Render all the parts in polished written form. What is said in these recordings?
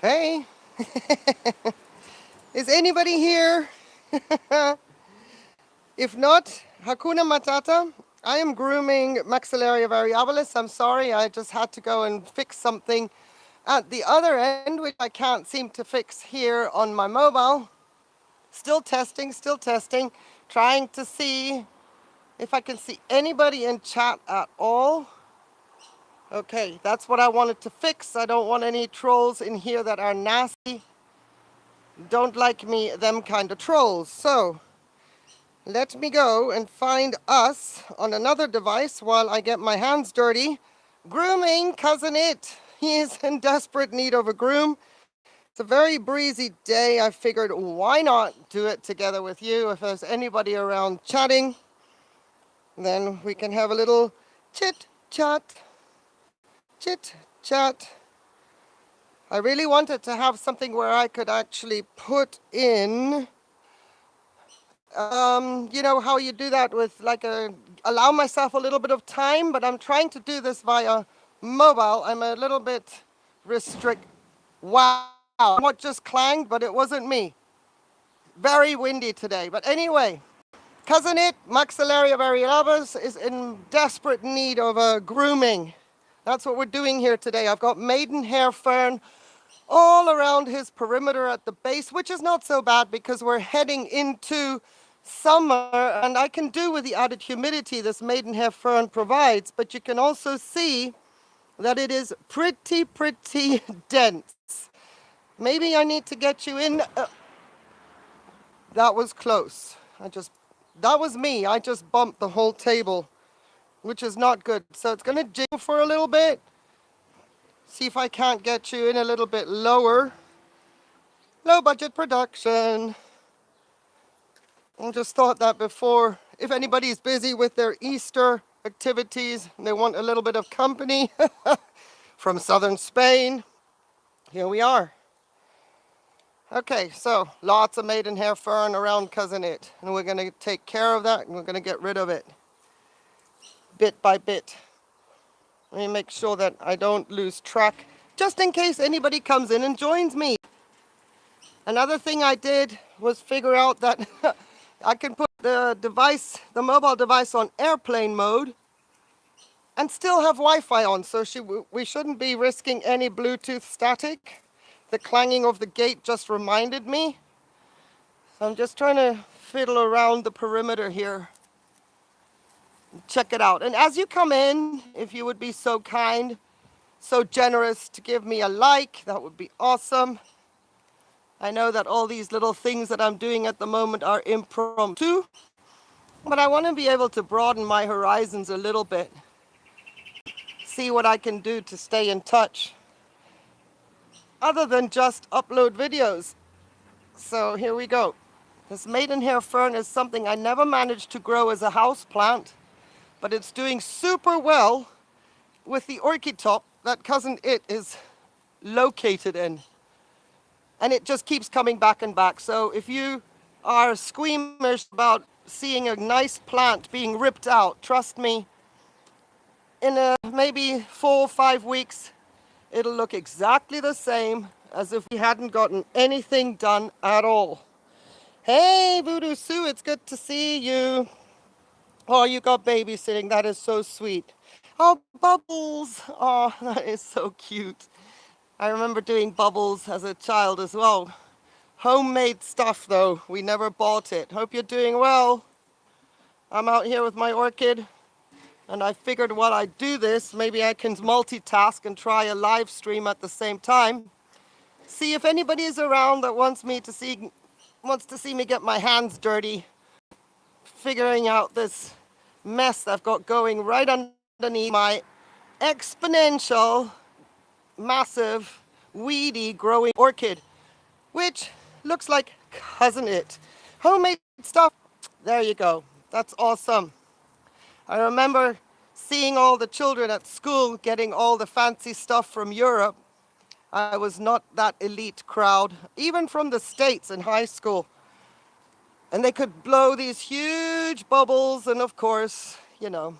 Hey, is anybody here? If not, Hakuna Matata. I am grooming maxillaria variabilis. I'm sorry, I just had to go and fix something at the other end, which I can't seem to fix here on my mobile. Still testing, trying to see if I can see anybody in chat at all. Okay, that's what I wanted to fix. I don't want any trolls in here that are nasty. Don't like me, them kind of trolls. So let me go and find us on another device while I get my hands dirty. Grooming Cousin It. He is in desperate need of a groom. It's a very breezy day. I figured why not do it together with you. If there's anybody around chatting, then we can have a little chit chat. I really wanted to have something where I could actually put in you know how you do that with allow myself a little bit of time, but I'm trying to do this via mobile. I'm a little bit Wow, what just clanged, but it wasn't me. Very windy today, but anyway, Cousin It, maxillaria variabilis, is in desperate need of a grooming. That's what we're doing here today. I've got maidenhair fern all around his perimeter at the base, which is not so bad because we're heading into summer, and I can do with the added humidity this maidenhair fern provides, but you can also see that it is pretty dense. Maybe I need to get you in. That was close. That was me. I just bumped the whole table, which is not good. So it's gonna jiggle for a little bit. See if I can't get you in a little bit lower. Low budget production. I just thought that before, if anybody's busy with their Easter activities and they want a little bit of company from southern Spain, here we are. Okay, so lots of maidenhair fern around Cousin It, and we're gonna take care of that and we're gonna get rid of it bit by bit. Let me make sure that I don't lose track, just in case anybody comes in and joins me. Another thing I did was figure out that I can put the mobile device on airplane mode and still have Wi-Fi on, so we shouldn't be risking any Bluetooth static. The clanging of the gate just reminded me. So I'm just trying to fiddle around the perimeter here. Check it out. And as you come in, if you would be so kind, so generous to give me a like, that would be awesome. I know that all these little things that I'm doing at the moment are impromptu, but I want to be able to broaden my horizons a little bit. See what I can do to stay in touch, other than just upload videos. So here we go. This maidenhair fern is something I never managed to grow as a house plant, but it's doing super well with the orchid top that Cousin It is located in. And it just keeps coming back and back. So if you are squeamish about seeing a nice plant being ripped out, trust me, in maybe 4 or 5 weeks, it'll look exactly the same as if we hadn't gotten anything done at all. Hey, Voodoo Sue, it's good to see you. Oh, you got babysitting. That is so sweet. Oh, Bubbles. Oh, that is so cute. I remember doing Bubbles as a child as well. Homemade stuff, though. We never bought it. Hope you're doing well. I'm out here with my orchid, and I figured while I do this, maybe I can multitask and try a live stream at the same time. See if anybody is around that wants to see me get my hands dirty, figuring out this mess I've got going right underneath my exponential, massive, weedy growing orchid, which looks like cousin it. Homemade stuff. There you go. That's awesome. I remember seeing all the children at school getting all the fancy stuff from Europe. I was not that elite crowd, even from the States in high school. And they could blow these huge bubbles, and of course, you know,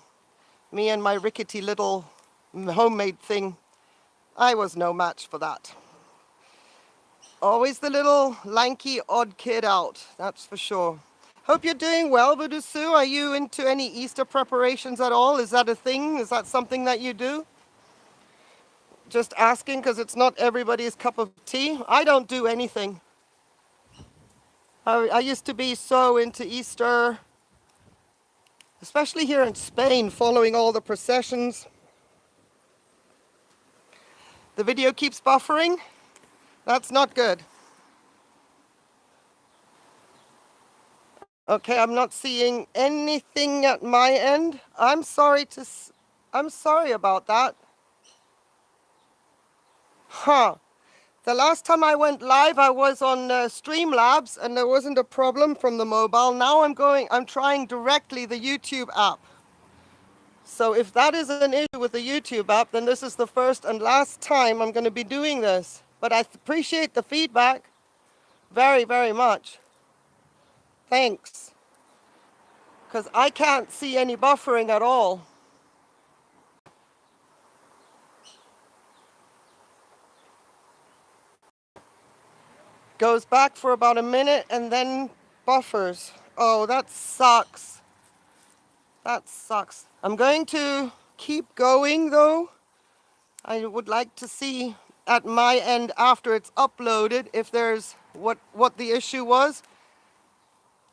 me and my rickety little homemade thing, I was no match for that. Always the little lanky odd kid out, that's for sure. Hope you're doing well, Voodoo Sue. Are you into any Easter preparations at all? Is that a thing? Is that something that you do? Just asking because it's not everybody's cup of tea. I don't do anything. I used to be so into Easter, especially here in Spain, following all the processions. The video keeps buffering. That's not good. Okay, I'm not seeing anything at my end. I'm sorry about that. Huh. The last time I went live, I was on Streamlabs and there wasn't a problem from the mobile. Now I'm trying directly the YouTube app. So if that is an issue with the YouTube app, then this is the first and last time I'm going to be doing this. But I appreciate the feedback very, very much. Thanks. Because I can't see any buffering at all. Goes back for about a minute and then buffers. Oh, that sucks. That sucks. I'm going to keep going though. I would like to see at my end after it's uploaded if there's what the issue was.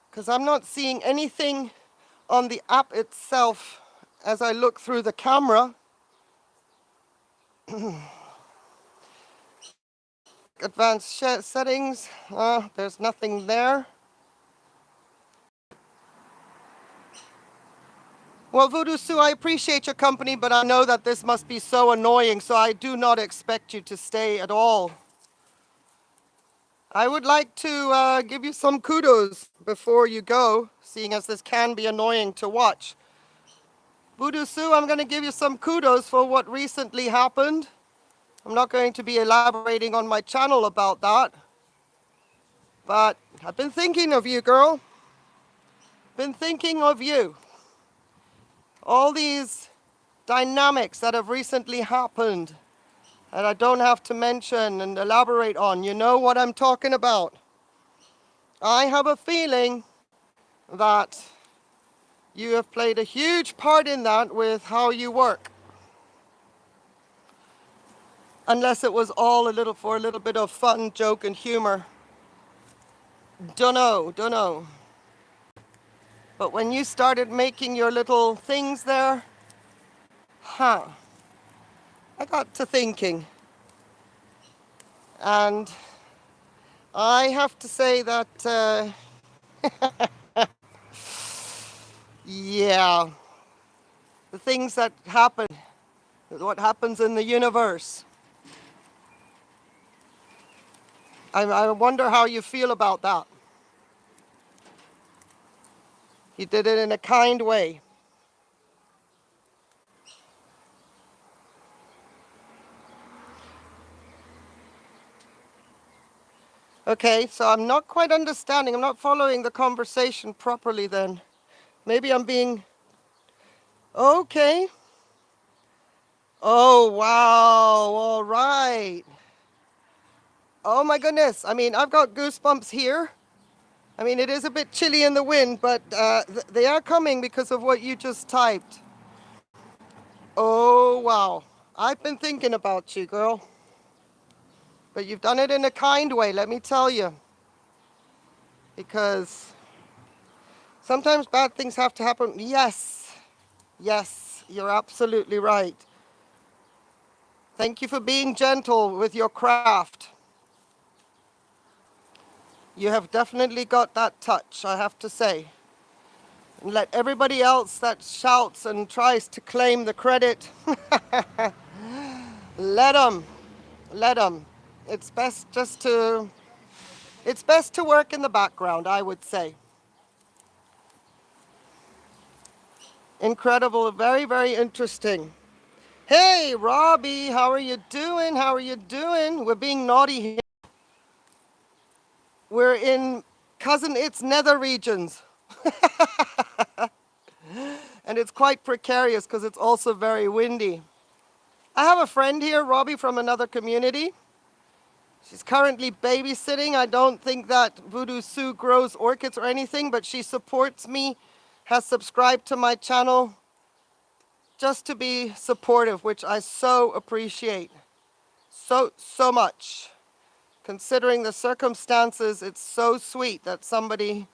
Because I'm not seeing anything on the app itself as I look through the camera. Advanced settings, there's nothing there. Well, Voodoo Sue, I appreciate your company, but I know that this must be so annoying, so I do not expect you to stay at all. I would like to give you some kudos before you go, seeing as this can be annoying to watch. Voodoo Sue, I'm going to give you some kudos for what recently happened. I'm not going to be elaborating on my channel about that. But I've been thinking of you, girl. Been thinking of you. All these dynamics that have recently happened that I don't have to mention and elaborate on. You know what I'm talking about. I have a feeling that you have played a huge part in that with how you work. Unless it was all for a little bit of fun, joke, and humor. Dunno. But when you started making your little things there, I got to thinking. And I have to say that, yeah, the things that happen, what happens in the universe. I wonder how you feel about that. You did it in a kind way. Okay, so I'm not quite understanding. I'm not following the conversation properly then. Maybe I'm being... Okay. Oh, wow. All right. Oh, my goodness. I mean, I've got goosebumps here. I mean, it is a bit chilly in the wind, but they are coming because of what you just typed. Oh, wow. I've been thinking about you, girl. But you've done it in a kind way, let me tell you. Because Sometimes bad things have to happen. Yes, yes, you're absolutely right. Thank you for being gentle with your craft. You have definitely got that touch, I have to say. And let everybody else that shouts and tries to claim the credit, let them, let them. It's best just to, it's best to work in the background, I would say. Incredible, very, very interesting. Hey, Robbie, how are you doing? How are you doing? We're being naughty here. We're in Cousin It's nether regions. And it's quite precarious because it's also very windy. I have a friend here, Robbie, from another community. She's currently babysitting. I don't think that Voodoo Sue grows orchids or anything, but she supports me, has subscribed to my channel just to be supportive, which I so appreciate. So much. Considering the circumstances, it's so sweet that somebody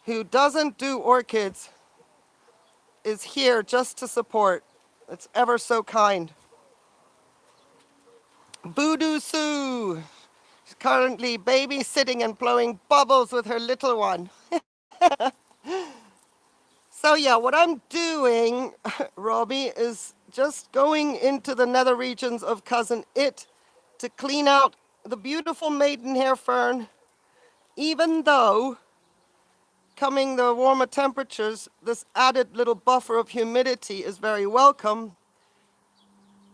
who doesn't do orchids is here just to support. It's ever so kind. Voodoo Sue. She's currently babysitting and blowing bubbles with her little one. So yeah, what I'm doing, Robbie, is just going into the nether regions of Cousin It to clean out the beautiful maidenhair fern, even though coming the warmer temperatures, this added little buffer of humidity is very welcome.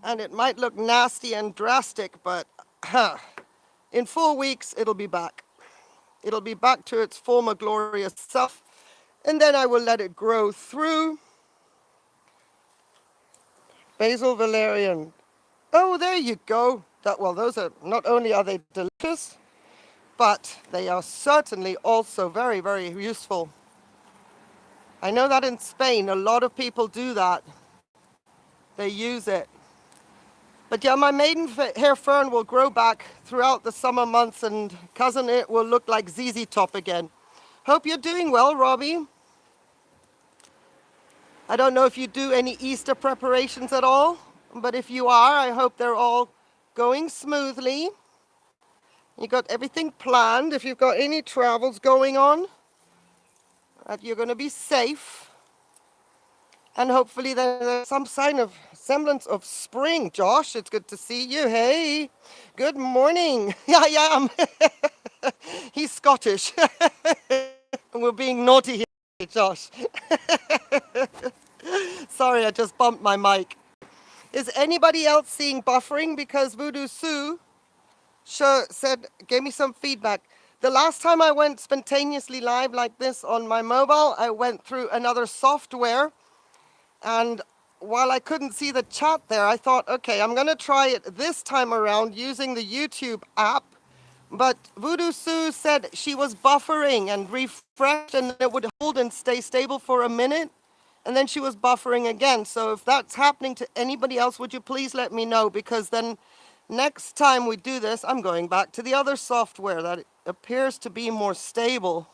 And it might look nasty and drastic, but in 4 weeks, it'll be back. It'll be back to its former glorious self. And then I will let it grow through. Basil valerian. Oh, there you go. Well, those are, not only are they delicious, but they are certainly also very, very useful. I know that in Spain, a lot of people do that. They use it. But yeah, my maidenhair fern will grow back throughout the summer months, and Cousin It will look like ZZ Top again. Hope you're doing well, Robbie. I don't know if you do any Easter preparations at all, but if you are, I hope they're all going smoothly. You got everything planned. If you've got any travels going on, that you're going to be safe. And hopefully there's some sign of semblance of spring. Josh, it's good to see you. Hey, good morning. Yeah, I am. He's Scottish. We're being naughty here, Josh. Sorry, I just bumped my mic. Is anybody else seeing buffering? Because Voodoo Sue gave me some feedback. The last time I went spontaneously live like this on my mobile, I went through another software. And while I couldn't see the chat there, I thought, okay, I'm going to try it this time around using the YouTube app. But Voodoo Sue said she was buffering and refreshed, and it would hold and stay stable for a minute. And then she was buffering again. So if that's happening to anybody else, would you please let me know? Because then next time we do this, I'm going back to the other software that appears to be more stable.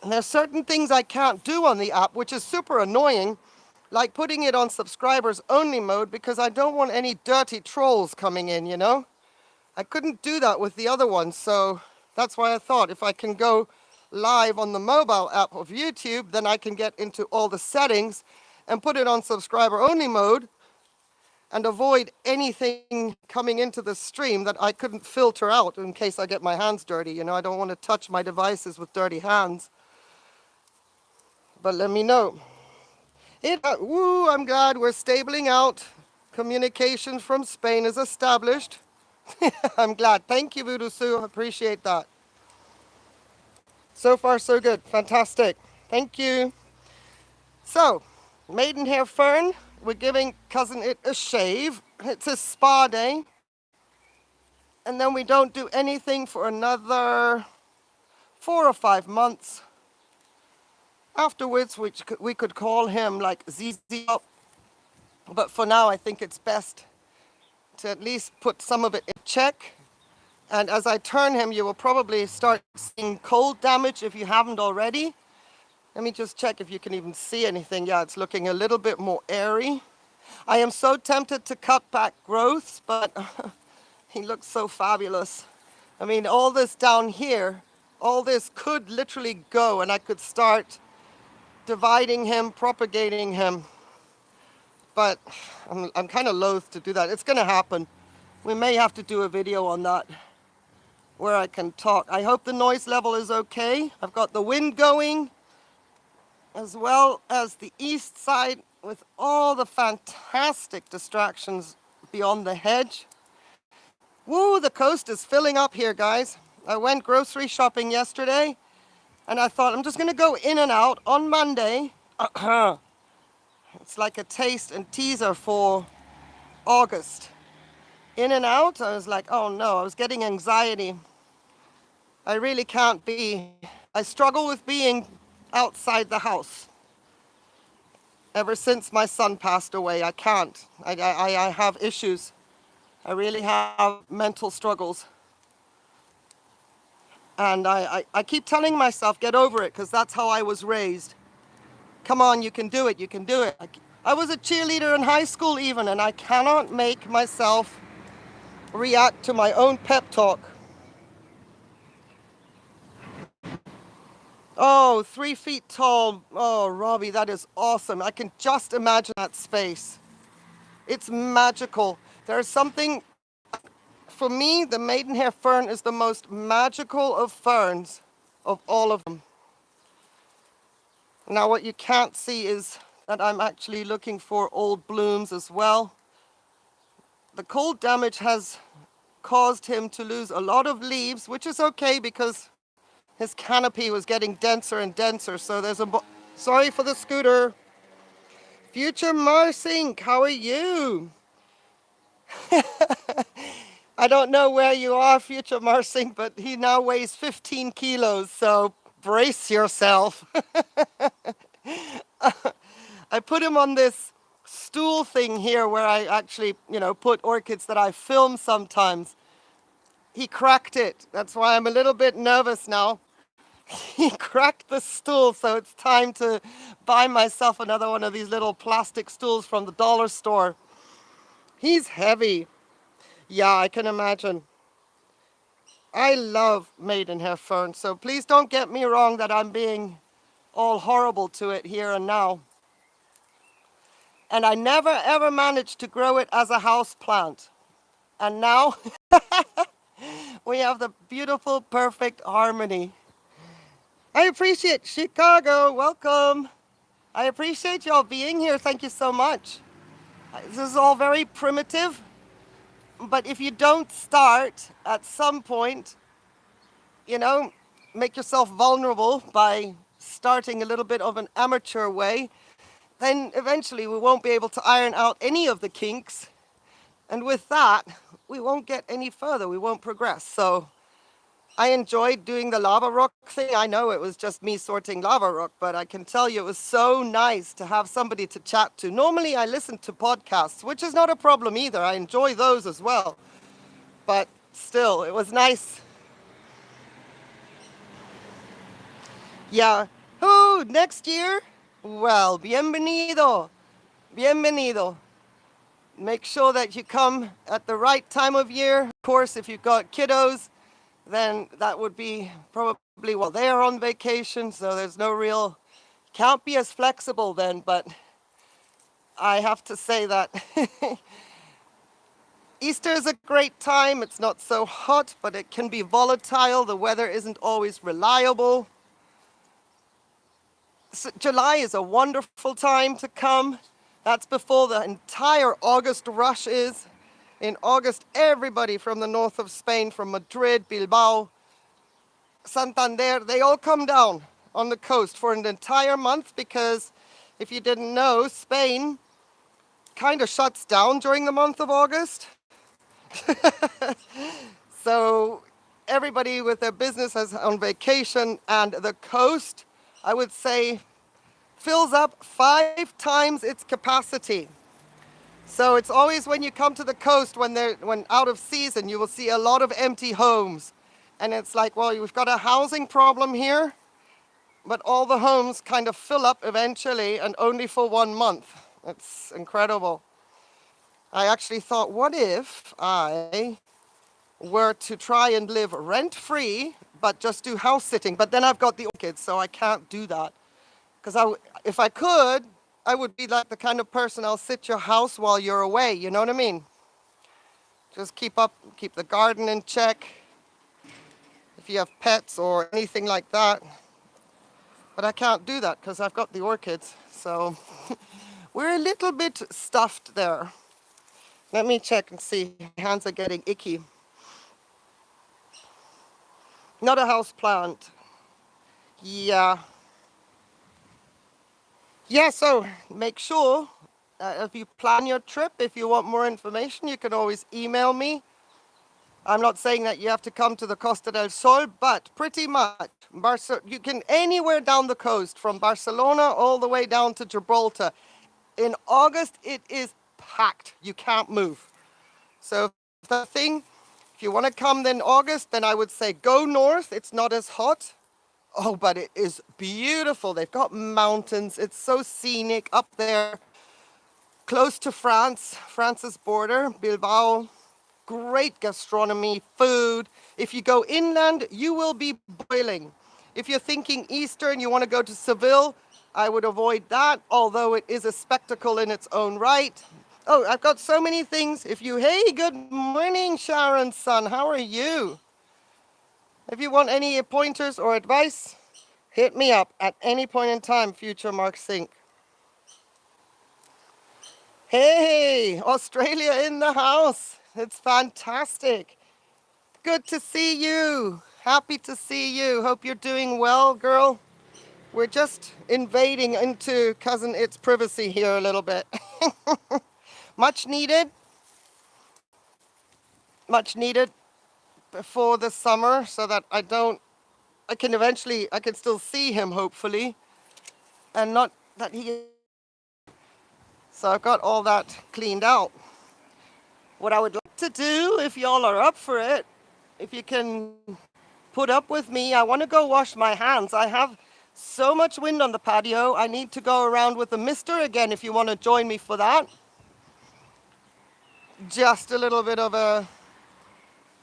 And there's certain things I can't do on the app, which is super annoying, like putting it on subscribers only mode, because I don't want any dirty trolls coming in, you know? I couldn't do that with the other one, so that's why I thought if I can go live on the mobile app of YouTube, then I can get into all the settings and put it on subscriber only mode and avoid anything coming into the stream that I couldn't filter out in case I get my hands dirty. You know, I don't want to touch my devices with dirty hands. But let me know. Woo, I'm glad we're stabling out. Communication from Spain is established. I'm glad. Thank you, Voodoo Sue. Appreciate that. So far, so good. Fantastic. Thank you. So, maidenhair fern. We're giving Cousin It a shave. It's a spa day. And then we don't do anything for another 4 or 5 months. Afterwards, we could call him like ZZ Top. But for now, I think it's best to at least put some of it in check And as I turn him, you will probably start seeing cold damage if you haven't already. Let me just check if you can even see anything. Yeah, it's looking a little bit more airy. I am so tempted to cut back growths, but he looks so fabulous. I mean, all this down here, all this could literally go, and I could start dividing him, propagating him. But I'm kind of loath to do that. It's going to happen. We may have to do a video on that where I can talk. I hope the noise level is okay. I've got the wind going, as well as the east side with all the fantastic distractions beyond the hedge. Woo, the coast is filling up here, guys. I went grocery shopping yesterday, and I thought I'm just going to go in and out on Monday. It's like a taste and teaser for August. In and out, I was like, oh no, I was getting anxiety. I really can't be. I struggle with being outside the house. Ever since my son passed away, I can't. I have issues. I really have mental struggles. And I keep telling myself, get over it, because that's how I was raised. Come on, you can do it, you can do it. I was a cheerleader in high school even, and I cannot make myself react to my own pep talk. Oh, 3 feet tall. Oh, Robbie, that is awesome. I can just imagine that space. It's magical. There's something, for me, the maidenhair fern is the most magical of ferns of all of them. Now, what you can't see is that I'm actually looking for old blooms as well. The cold damage has caused him to lose a lot of leaves, which is okay because his canopy was getting denser and denser. So there's a... Sorry for the scooter. Future Marsink, how are you? I don't know where you are, Future Marsink, but he now weighs 15 kilos, so brace yourself. I put him on this stool thing here where I actually, put orchids that I film sometimes. He cracked it. That's why I'm a little bit nervous now. He cracked the stool, so it's time to buy myself another one of these little plastic stools from the dollar store. He's heavy. Yeah, I can imagine. I love maidenhair fern, so please don't get me wrong that I'm being all horrible to it here and now. And I never ever managed to grow it as a house plant. And now we have the beautiful, perfect harmony. I appreciate Chicago. Welcome. I appreciate y'all being here. Thank you so much. This is all very primitive, but if you don't start at some point, make yourself vulnerable by starting a little bit of an amateur way, then eventually we won't be able to iron out any of the kinks. And with that, we won't get any further. We won't progress. So I enjoyed doing the lava rock thing. I know it was just me sorting lava rock, but I can tell you it was so nice to have somebody to chat to. Normally I listen to podcasts, which is not a problem either. I enjoy those as well. But still, it was nice. Yeah. Oh, next year? Well, bienvenido. Bienvenido. Make sure that you come at the right time of year. Of course, if you've got kiddos, then that would be probably while they're on vacation, so there's no real, can't be as flexible then, but I have to say that Easter is a great time. It's not so hot, but it can be volatile. The weather isn't always reliable. So July is a wonderful time to come. That's before the entire August rush is. In August, everybody from the north of Spain, from Madrid, Bilbao, Santander, they all come down on the coast for an entire month because, if you didn't know, Spain kind of shuts down during the month of August. So everybody with their business is on vacation, and the coast, I would say, fills up 5 times its capacity. So it's always when you come to the coast, when out of season, you will see a lot of empty homes. And it's like, well, we've got a housing problem here, but all the homes kind of fill up eventually and only for 1 month. It's incredible. I actually thought, what if I were to try and live rent-free, but just do house sitting? But then I've got the orchids, so I can't do that. Because if I could, I would be like the kind of person, I'll sit your house while you're away, you know what I mean? Just keep the garden in check, if you have pets or anything like that. But I can't do that because I've got the orchids, so we're a little bit stuffed there. Let me check and see. My hands are getting icky. Not a house plant. Yeah. Yeah, so make sure if you plan your trip, if you want more information, you can always email me. I'm not saying that you have to come to the Costa del Sol, but pretty much you can anywhere down the coast, from Barcelona all the way down to Gibraltar. In August, it is packed. You can't move. So the thing, if you want to come then August, then I would say go north. It's not as hot. Oh, but it is beautiful. They've got mountains. It's so scenic up there, close to France, France's border, Bilbao. Great gastronomy, food. If you go inland, you will be boiling. If you're thinking Eastern, you want to go to Seville, I would avoid that, although it is a spectacle in its own right. Oh, I've got so many things. Hey, good morning, Sharon's son. How are you? If you want any pointers or advice, hit me up at any point in time, future Mark Sink. Hey, Australia in the house. It's fantastic. Good to see you. Happy to see you. Hope you're doing well, girl. We're just invading into Cousin It's privacy here a little bit. Much needed. Much needed before the summer so that I can still see him, hopefully. And not that he... So I've got all that cleaned out. What I would like to do, if y'all are up for it, if you can put up with me, I want to go wash my hands. I have so much wind on the patio. I need to go around with the mister again if you want to join me for that. Just a little bit of a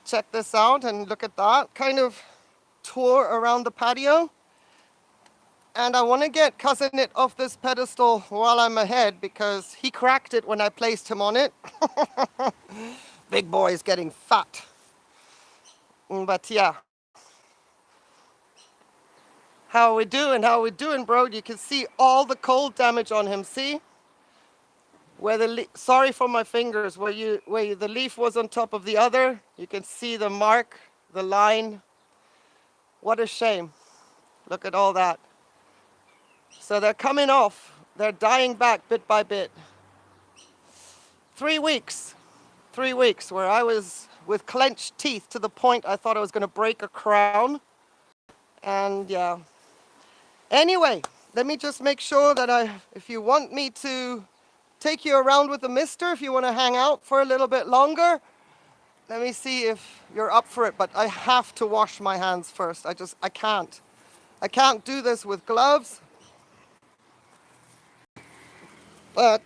check this out and look at that kind of tour around the patio. And I want to get Cousin It off this pedestal while I'm ahead because he cracked it when I placed him on it. Big boy is getting fat. But yeah. How we doing? How we doing, bro? You can see all the cold damage on him. See? Where sorry for my fingers. Where the leaf was on top of the other. You can see the mark, the line. What a shame. Look at all that. So they're coming off. They're dying back bit by bit. 3 weeks. 3 weeks where I was with clenched teeth to the point I thought I was going to break a crown. And yeah. Anyway, let me just make sure that if you want me to take you around with the mister, if you want to hang out for a little bit longer, let me see if you're up for it. But I have to wash my hands first. I can't. I can't do this with gloves. But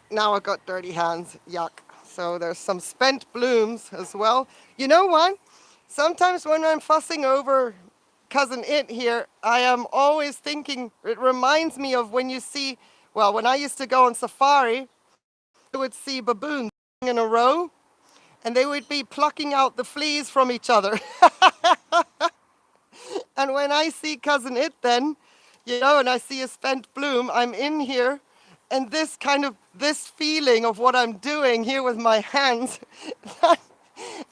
now I've got dirty hands. Yuck. So there's some spent blooms as well. You know what? Sometimes when I'm fussing over Cousin It here, I am always thinking, it reminds me of when when I used to go on safari, I would see baboons in a row, and they would be plucking out the fleas from each other. And when I see Cousin It then, and I see a spent bloom, I'm in here, and this feeling of what I'm doing here with my hands,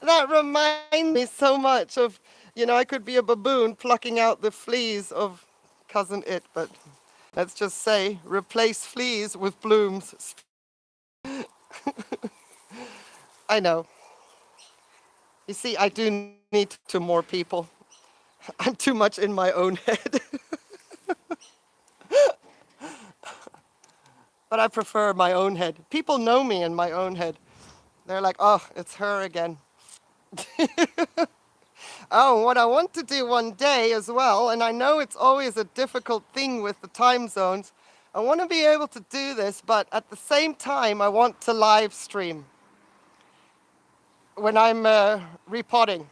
that reminds me so much of, I could be a baboon plucking out the fleas of Cousin It, but let's just say, replace fleas with blooms. I know. You see, I do need to more people. I'm too much in my own head. But I prefer my own head. People know me in my own head. They're like, oh, it's her again. Oh, what I want to do one day as well, and I know it's always a difficult thing with the time zones, I want to be able to do this, but at the same time, I want to live stream when I'm repotting.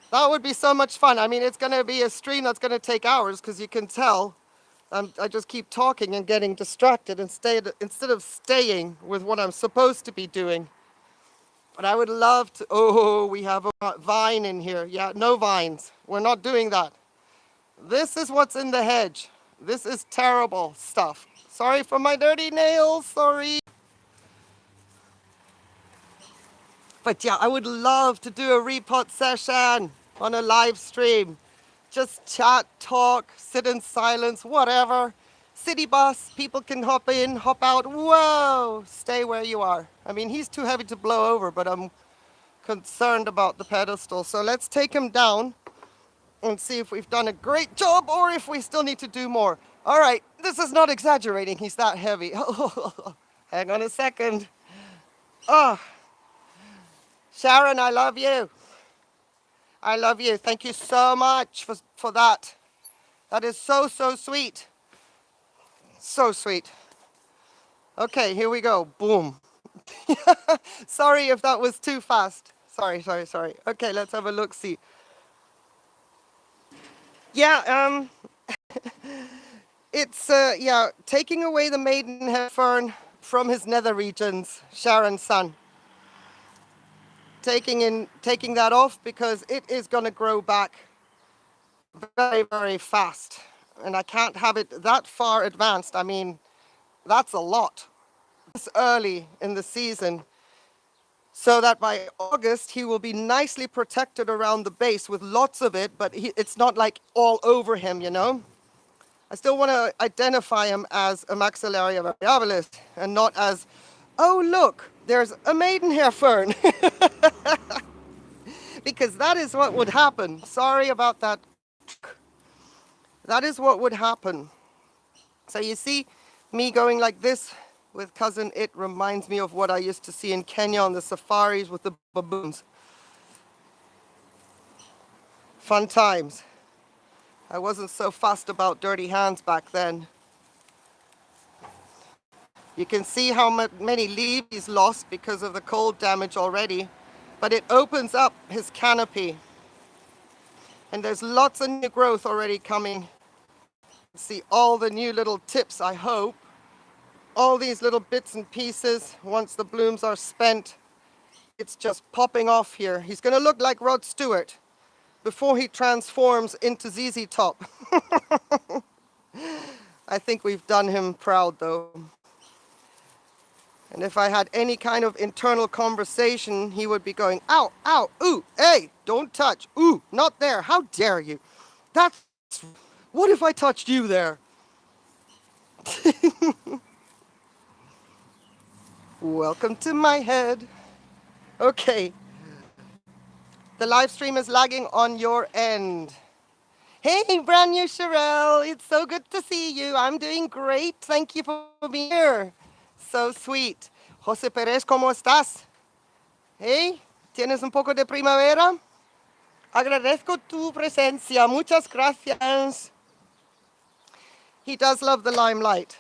That would be so much fun. I mean, it's going to be a stream that's going to take hours because you can tell I just keep talking and getting distracted instead of staying with what I'm supposed to be doing. But I would love to, oh, we have a vine in here. Yeah, no vines. We're not doing that. This is what's in the hedge. This is terrible stuff. Sorry for my dirty nails, sorry. But yeah, I would love to do a repot session on a live stream. Just chat, talk, sit in silence, whatever. City bus, people can hop in, hop out. Whoa, stay where you are. I mean, he's too heavy to blow over, but I'm concerned about the pedestal. So let's take him down and see if we've done a great job or if we still need to do more. All right, this is not exaggerating. He's that heavy. Hang on a second. Oh, Sharon, I love you. I love you. Thank you so much for that. That is so, so sweet. So sweet. Okay, here we go. Boom. Sorry if that was too fast. Sorry. Okay, let's have a look-see. Yeah, it's, yeah, taking away the maidenhair fern from his nether regions, Sharon's son. Taking that off because it is going to grow back very, very fast. And I can't have it that far advanced. I mean, that's a lot. This early in the season. So that by August, he will be nicely protected around the base with lots of it, but it's not like all over him, you know? I still want to identify him as a maxillaria variabilis and not as, oh, look, there's a maidenhair fern. Because that is what would happen. Sorry about that. That is what would happen. So you see me going like this with cousin, it reminds me of what I used to see in Kenya on the safaris with the baboons. Fun times. I wasn't so fussed about dirty hands back then. You can see how many leaves he's lost because of the cold damage already, but it opens up his canopy. And there's lots of new growth already coming. See all the new little tips, I hope. All these little bits and pieces, once the blooms are spent, it's just popping off here. He's going to look like Rod Stewart before he transforms into ZZ Top. I think we've done him proud, though. And if I had any kind of internal conversation, he would be going, ow, ow, ooh, hey, don't touch, ooh, not there, how dare you? What if I touched you there? Welcome to my head. Okay. The live stream is lagging on your end. Hey, brand new Sherelle. It's so good to see you. I'm doing great. Thank you for being here. So sweet. José Pérez, ¿cómo estás? Hey, ¿tienes un poco de primavera? Agradezco tu presencia. Muchas gracias. He does love the limelight.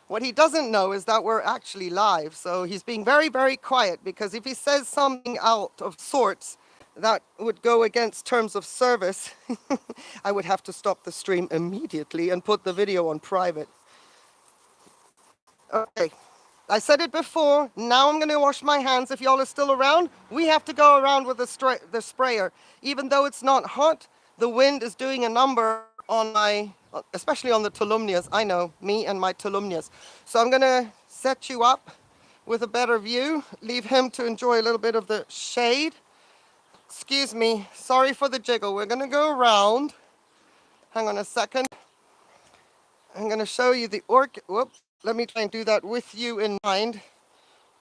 What he doesn't know is that we're actually live, so he's being very, very quiet, because if he says something out of sorts that would go against terms of service, I would have to stop the stream immediately and put the video on private. Okay, I said it before, now I'm going to wash my hands. If y'all are still around, we have to go around with the sprayer. Even though it's not hot, the wind is doing a number on my, especially on the tolumnias. I know, me and my tolumnias. So I'm going to set you up with a better view, leave him to enjoy a little bit of the shade. Excuse me, sorry for the jiggle. We're going to go around. Hang on a second. I'm going to show you the orchid. Whoops, let me try and do that with you in mind.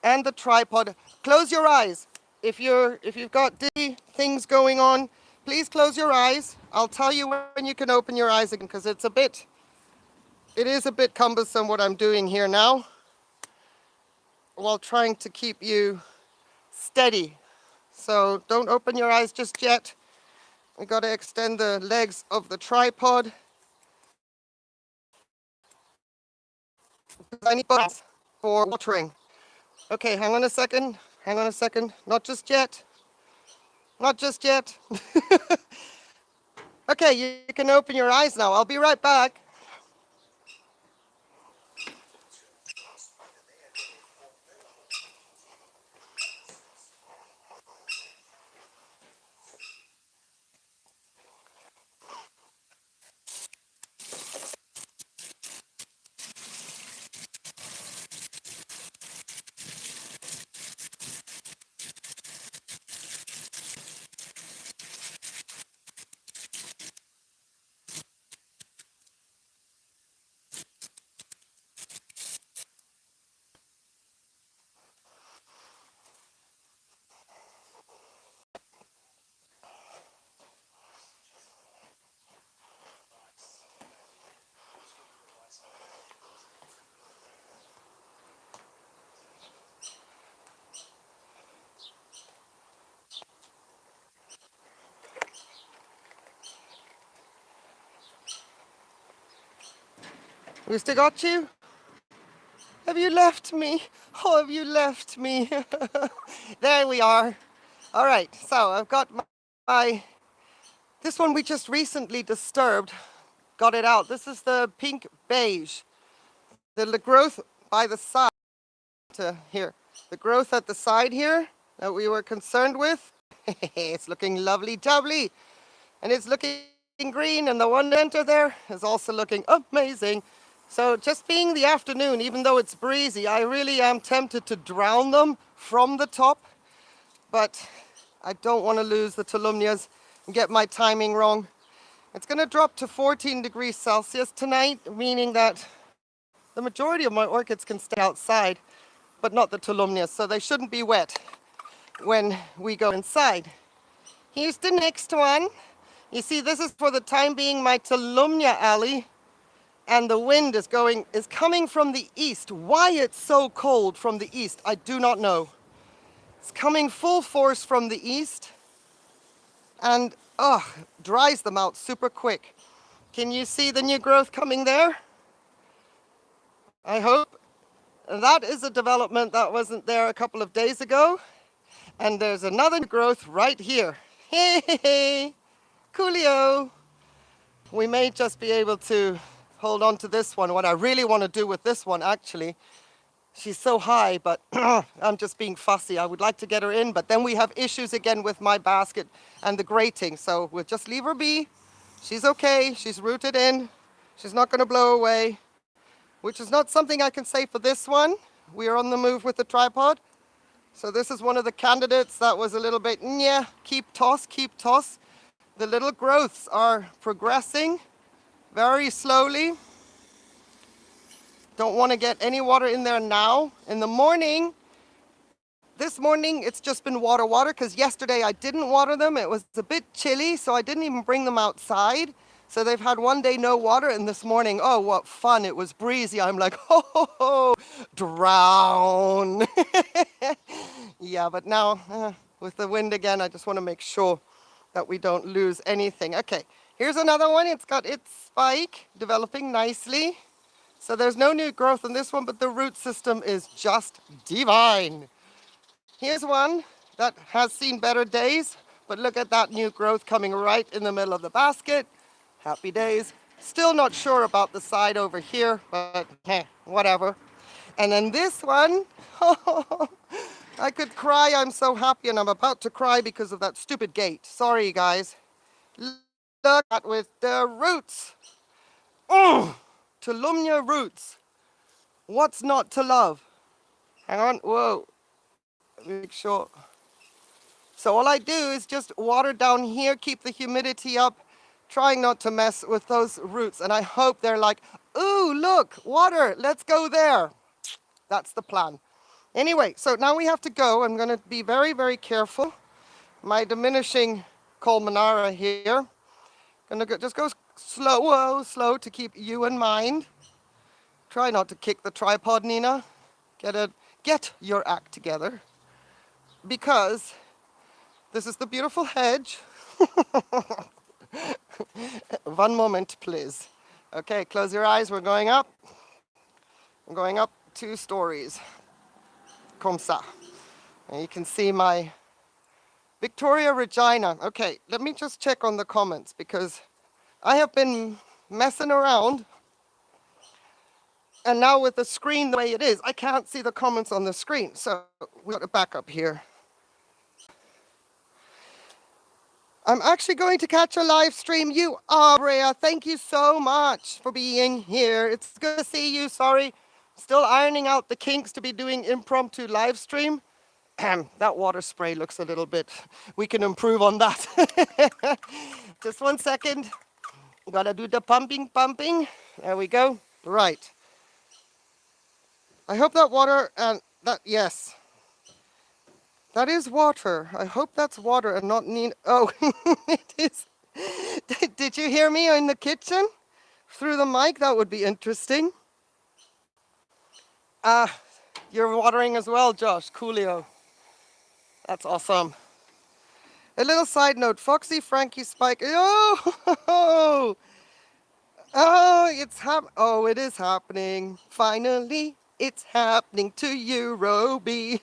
And the tripod. Close your eyes. If you've got dizzy things going on, please close your eyes. I'll tell you when you can open your eyes again, because it's a bit it is a bit cumbersome what I'm doing here now, while trying to keep you steady. So don't open your eyes just yet. We got to extend the legs of the tripod. I need buttons for watering. Okay, hang on a second. Hang on a second. Not just yet. Not just yet. Okay, you can open your eyes now. I'll be right back. We still got you? Have you left me? Oh, have you left me? There we are. All right, so I've got this one we just recently disturbed. Got it out. This is the pink beige. The growth by the side here. The growth at the side here that we were concerned with. It's looking lovely doubly. And it's looking green, and the one center there is also looking amazing. So just being the afternoon, even though it's breezy, I really am tempted to drown them from the top, but I don't want to lose the tolumnias and get my timing wrong. It's going to drop to 14 degrees Celsius tonight, meaning that the majority of my orchids can stay outside, but not the tolumnias, so they shouldn't be wet when we go inside. Here's the next one. You see, this is for the time being my tolumnia alley, and the wind is coming from the east. Why it's so cold from the east, I do not know. It's coming full force from the east, and dries them out super quick. Can you see the new growth coming there? I hope. That is a development that wasn't there a couple of days ago. And there's another growth right here. Hey, coolio. We may just be able to hold on to this one. What I really want to do with this one, actually, she's so high, but I'm just being fussy. I would like to get her in, but then we have issues again with my basket and the grating. So we'll just leave her be. She's okay. She's rooted in. She's not going to blow away, which is not something I can say for this one. We are on the move with the tripod. So this is one of the candidates that was a little bit, keep toss. The little growths are progressing very slowly. Don't want to get any water in there now. In the morning, this morning it's just been water, because yesterday I didn't water them. It was a bit chilly, so I didn't even bring them outside. So they've had one day no water, and this morning, oh, what fun. It was breezy. I'm like, drown. Yeah, but now with the wind again, I just want to make sure that we don't lose anything. Okay, here's another one. It's got its spike developing nicely. So there's no new growth in this one, but the root system is just divine. Here's one that has seen better days, but look at that new growth coming right in the middle of the basket. Happy days. Still not sure about the side over here, but whatever. And then this one, I could cry. I'm so happy, and I'm about to cry because of that stupid gate. Sorry, guys. Look at with the roots. Tolumnia roots. What's not to love? Hang on. Whoa. Make sure. So all I do is just water down here, keep the humidity up, trying not to mess with those roots. And I hope they're like, ooh, look, water, let's go there. That's the plan. Anyway, so now we have to go. I'm going to be very, very careful. My diminishing colmonara here. Gonna just go slow to keep you in mind. Try not to kick the tripod, Nina. Get your act together. Because this is the beautiful hedge. One moment, please. Okay, close your eyes. We're going up. I'm going up 2 stories. Comme ça. And you can see my Victoria Regina. Okay, let me just check on the comments because I have been messing around. And now with the screen the way it is, I can't see the comments on the screen. So we got to back up here. I'm actually going to catch a live stream. You are, Rhea. Thank you so much for being here. It's good to see you. Sorry, still ironing out the kinks to be doing impromptu live stream. That water spray looks a little bit, we can improve on that. Just 1 second. Gotta do the pumping. There we go. Right. I hope that water and that, yes. That is water. I hope that's water and not need. Oh, it is. Did you hear me in the kitchen? Through the mic? That would be interesting. You're watering as well, Josh. Coolio. That's awesome. A little side note. Foxy, Frankie, Spike. Oh, oh, it is happening. Finally, it's happening to you, Roby.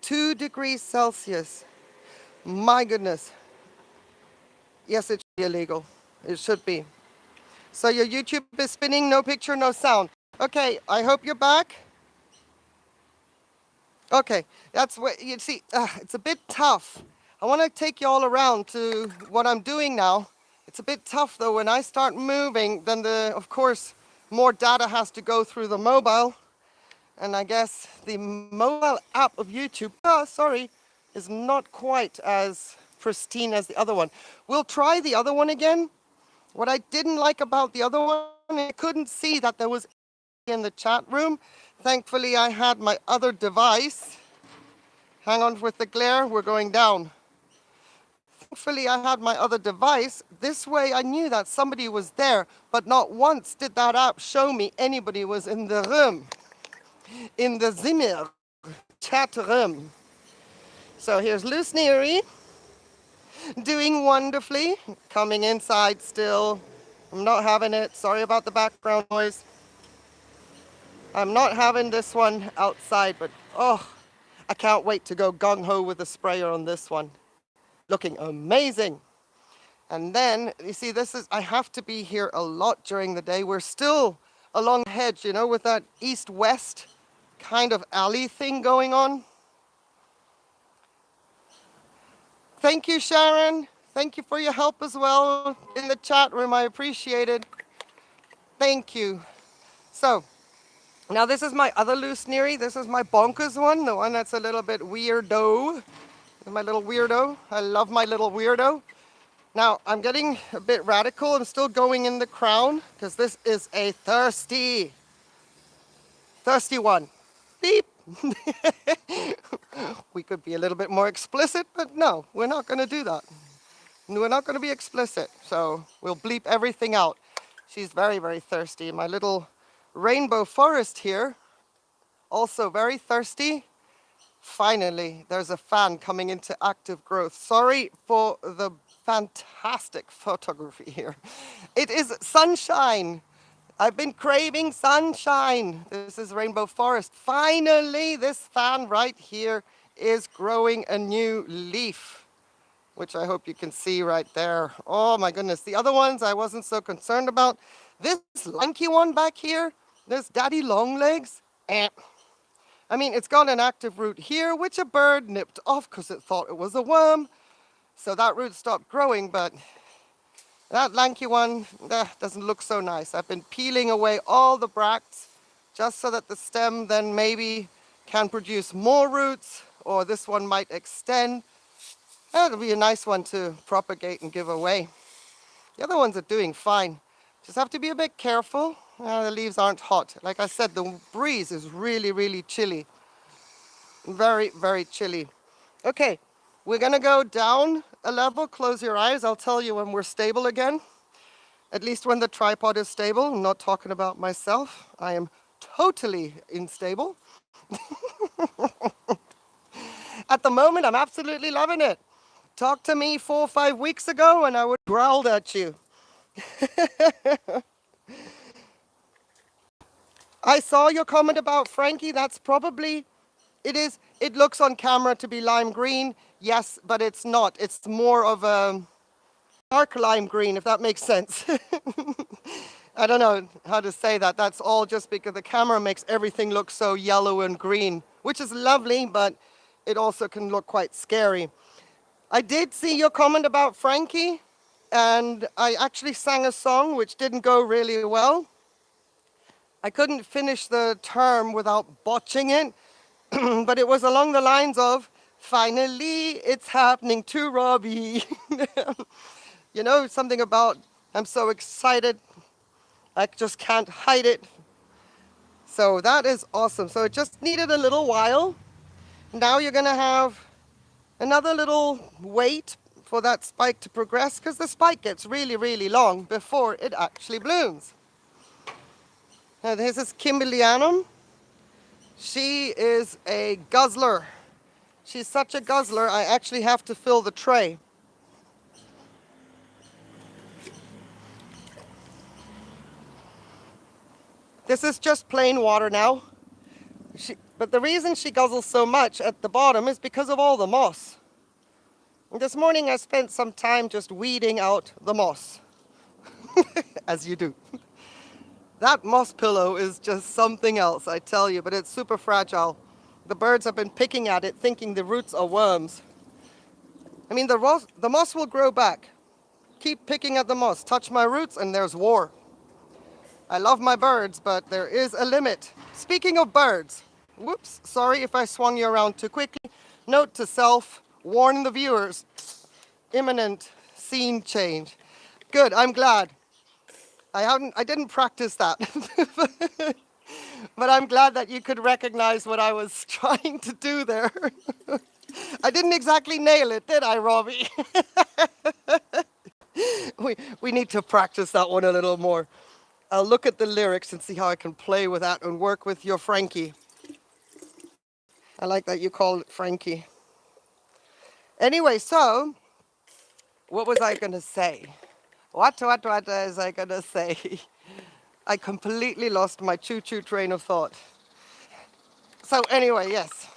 2 degrees Celsius. My goodness. Yes, it should be illegal. It should be. So your YouTube is spinning, no picture, no sound. Okay, I hope you're back. Okay, that's what you see. It's a bit tough. I want to take you all around to what I'm doing now. It's a bit tough though. When I start moving, then of course, more data has to go through the mobile. And I guess the mobile app of YouTube, is not quite as pristine as the other one. We'll try the other one again. What I didn't like about the other one, I couldn't see that there was in the chat room. Thankfully, I had my other device. Hang on with the glare, we're going down. Thankfully, I had my other device. This way, I knew that somebody was there, but not once did that app show me anybody was in the room. In the Zimmer chat room. So here's Luce Neary doing wonderfully, coming inside still. I'm not having it. Sorry about the background noise. I'm not having this one outside, but oh, I can't wait to go gung-ho with the sprayer on this one. Looking amazing. And then, you see, I have to be here a lot during the day. We're still along the hedge, you know, with that east-west kind of alley thing going on. Thank you, Sharon. Thank you for your help as well in the chat room. I appreciate it. Thank you. So, now this is my other loose neary. This is my bonkers one, the one that's a little bit weirdo. My little weirdo. I love my little weirdo. Now, I'm getting a bit radical. I'm still going in the crown because this is a thirsty one. Beep. We could be a little bit more explicit, but no, we're not going to do that. We're not going to be explicit, so we'll bleep everything out. She's very, very thirsty. My little rainbow forest here, also very thirsty. Finally, there's a fan coming into active growth. Sorry for the fantastic photography here. It is sunshine. I've been craving sunshine. This is Rainbow Forest. Finally, this fan right here is growing a new leaf, which I hope you can see right there. Oh my goodness. The other ones I wasn't so concerned about. This lanky one back here, this Daddy Longlegs. I mean, it's got an active root here, which a bird nipped off because it thought it was a worm. So that root stopped growing, but that lanky one doesn't look so nice. I've been peeling away all the bracts just so that the stem then maybe can produce more roots, or this one might extend. That'll be a nice one to propagate and give away. The other ones are doing fine. Just have to be a bit careful. The leaves aren't hot. Like I said, the breeze is really, really chilly. Very, very chilly. Okay, we're gonna go down a level. Close your eyes. I'll tell you when we're stable again. At least when the tripod is stable. I'm not talking about myself. I am totally unstable. At the moment, I'm absolutely loving it. Talk to me 4 or 5 weeks ago and I would growled at you. I saw your comment about Frankie. That's probably, it looks on camera to be lime green. Yes, but it's not. It's more of a dark lime green, if that makes sense. I don't know how to say that. That's all just because the camera makes everything look so yellow and green, which is lovely, but it also can look quite scary. I did see your comment about Frankie, and I actually sang a song which didn't go really well. I couldn't finish the term without botching it, but it was along the lines of, finally, it's happening to Robbie. You know, something about, I'm so excited, I just can't hide it. So that is awesome. So it just needed a little while. Now you're gonna have another little wait for that spike to progress, because the spike gets really, really long before it actually blooms. Now this is Kimberlianum. She is a guzzler. She's such a guzzler, I actually have to fill the tray. This is just plain water now. But the reason she guzzles so much at the bottom is because of all the moss. And this morning I spent some time just weeding out the moss, as you do. That moss pillow is just something else, I tell you, but it's super fragile. The birds have been picking at it, thinking the roots are worms. I mean, the moss will grow back. Keep picking at the moss, touch my roots, and there's war. I love my birds, but there is a limit. Speaking of birds, whoops, sorry if I swung you around too quickly. Note to self, warn the viewers, imminent scene change. Good, I'm glad. I didn't practice that. But I'm glad that you could recognize what I was trying to do there. I didn't exactly nail it, did I, Robbie? We need to practice that one a little more. I'll look at the lyrics and see how I can play with that and work with your Frankie. I like that you call it Frankie. Anyway, so, what was I going to say? What was I going to say? I completely lost my choo-choo train of thought. So anyway, yes.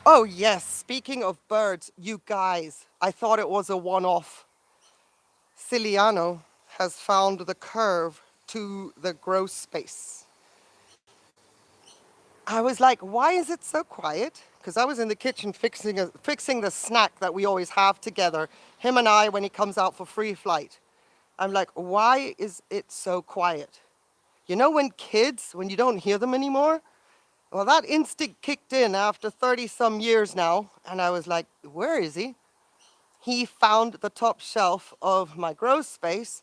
Oh yes, speaking of birds, you guys, I thought it was a one-off. Ciliano has found the curve to the grow space. I was like, why is it so quiet? Because I was in the kitchen fixing the snack that we always have together, him and I, when he comes out for free flight. I'm like, why is it so quiet? You know when you don't hear them anymore? Well, that instinct kicked in after 30 some years now, and I was like, where is he? He found the top shelf of my grow space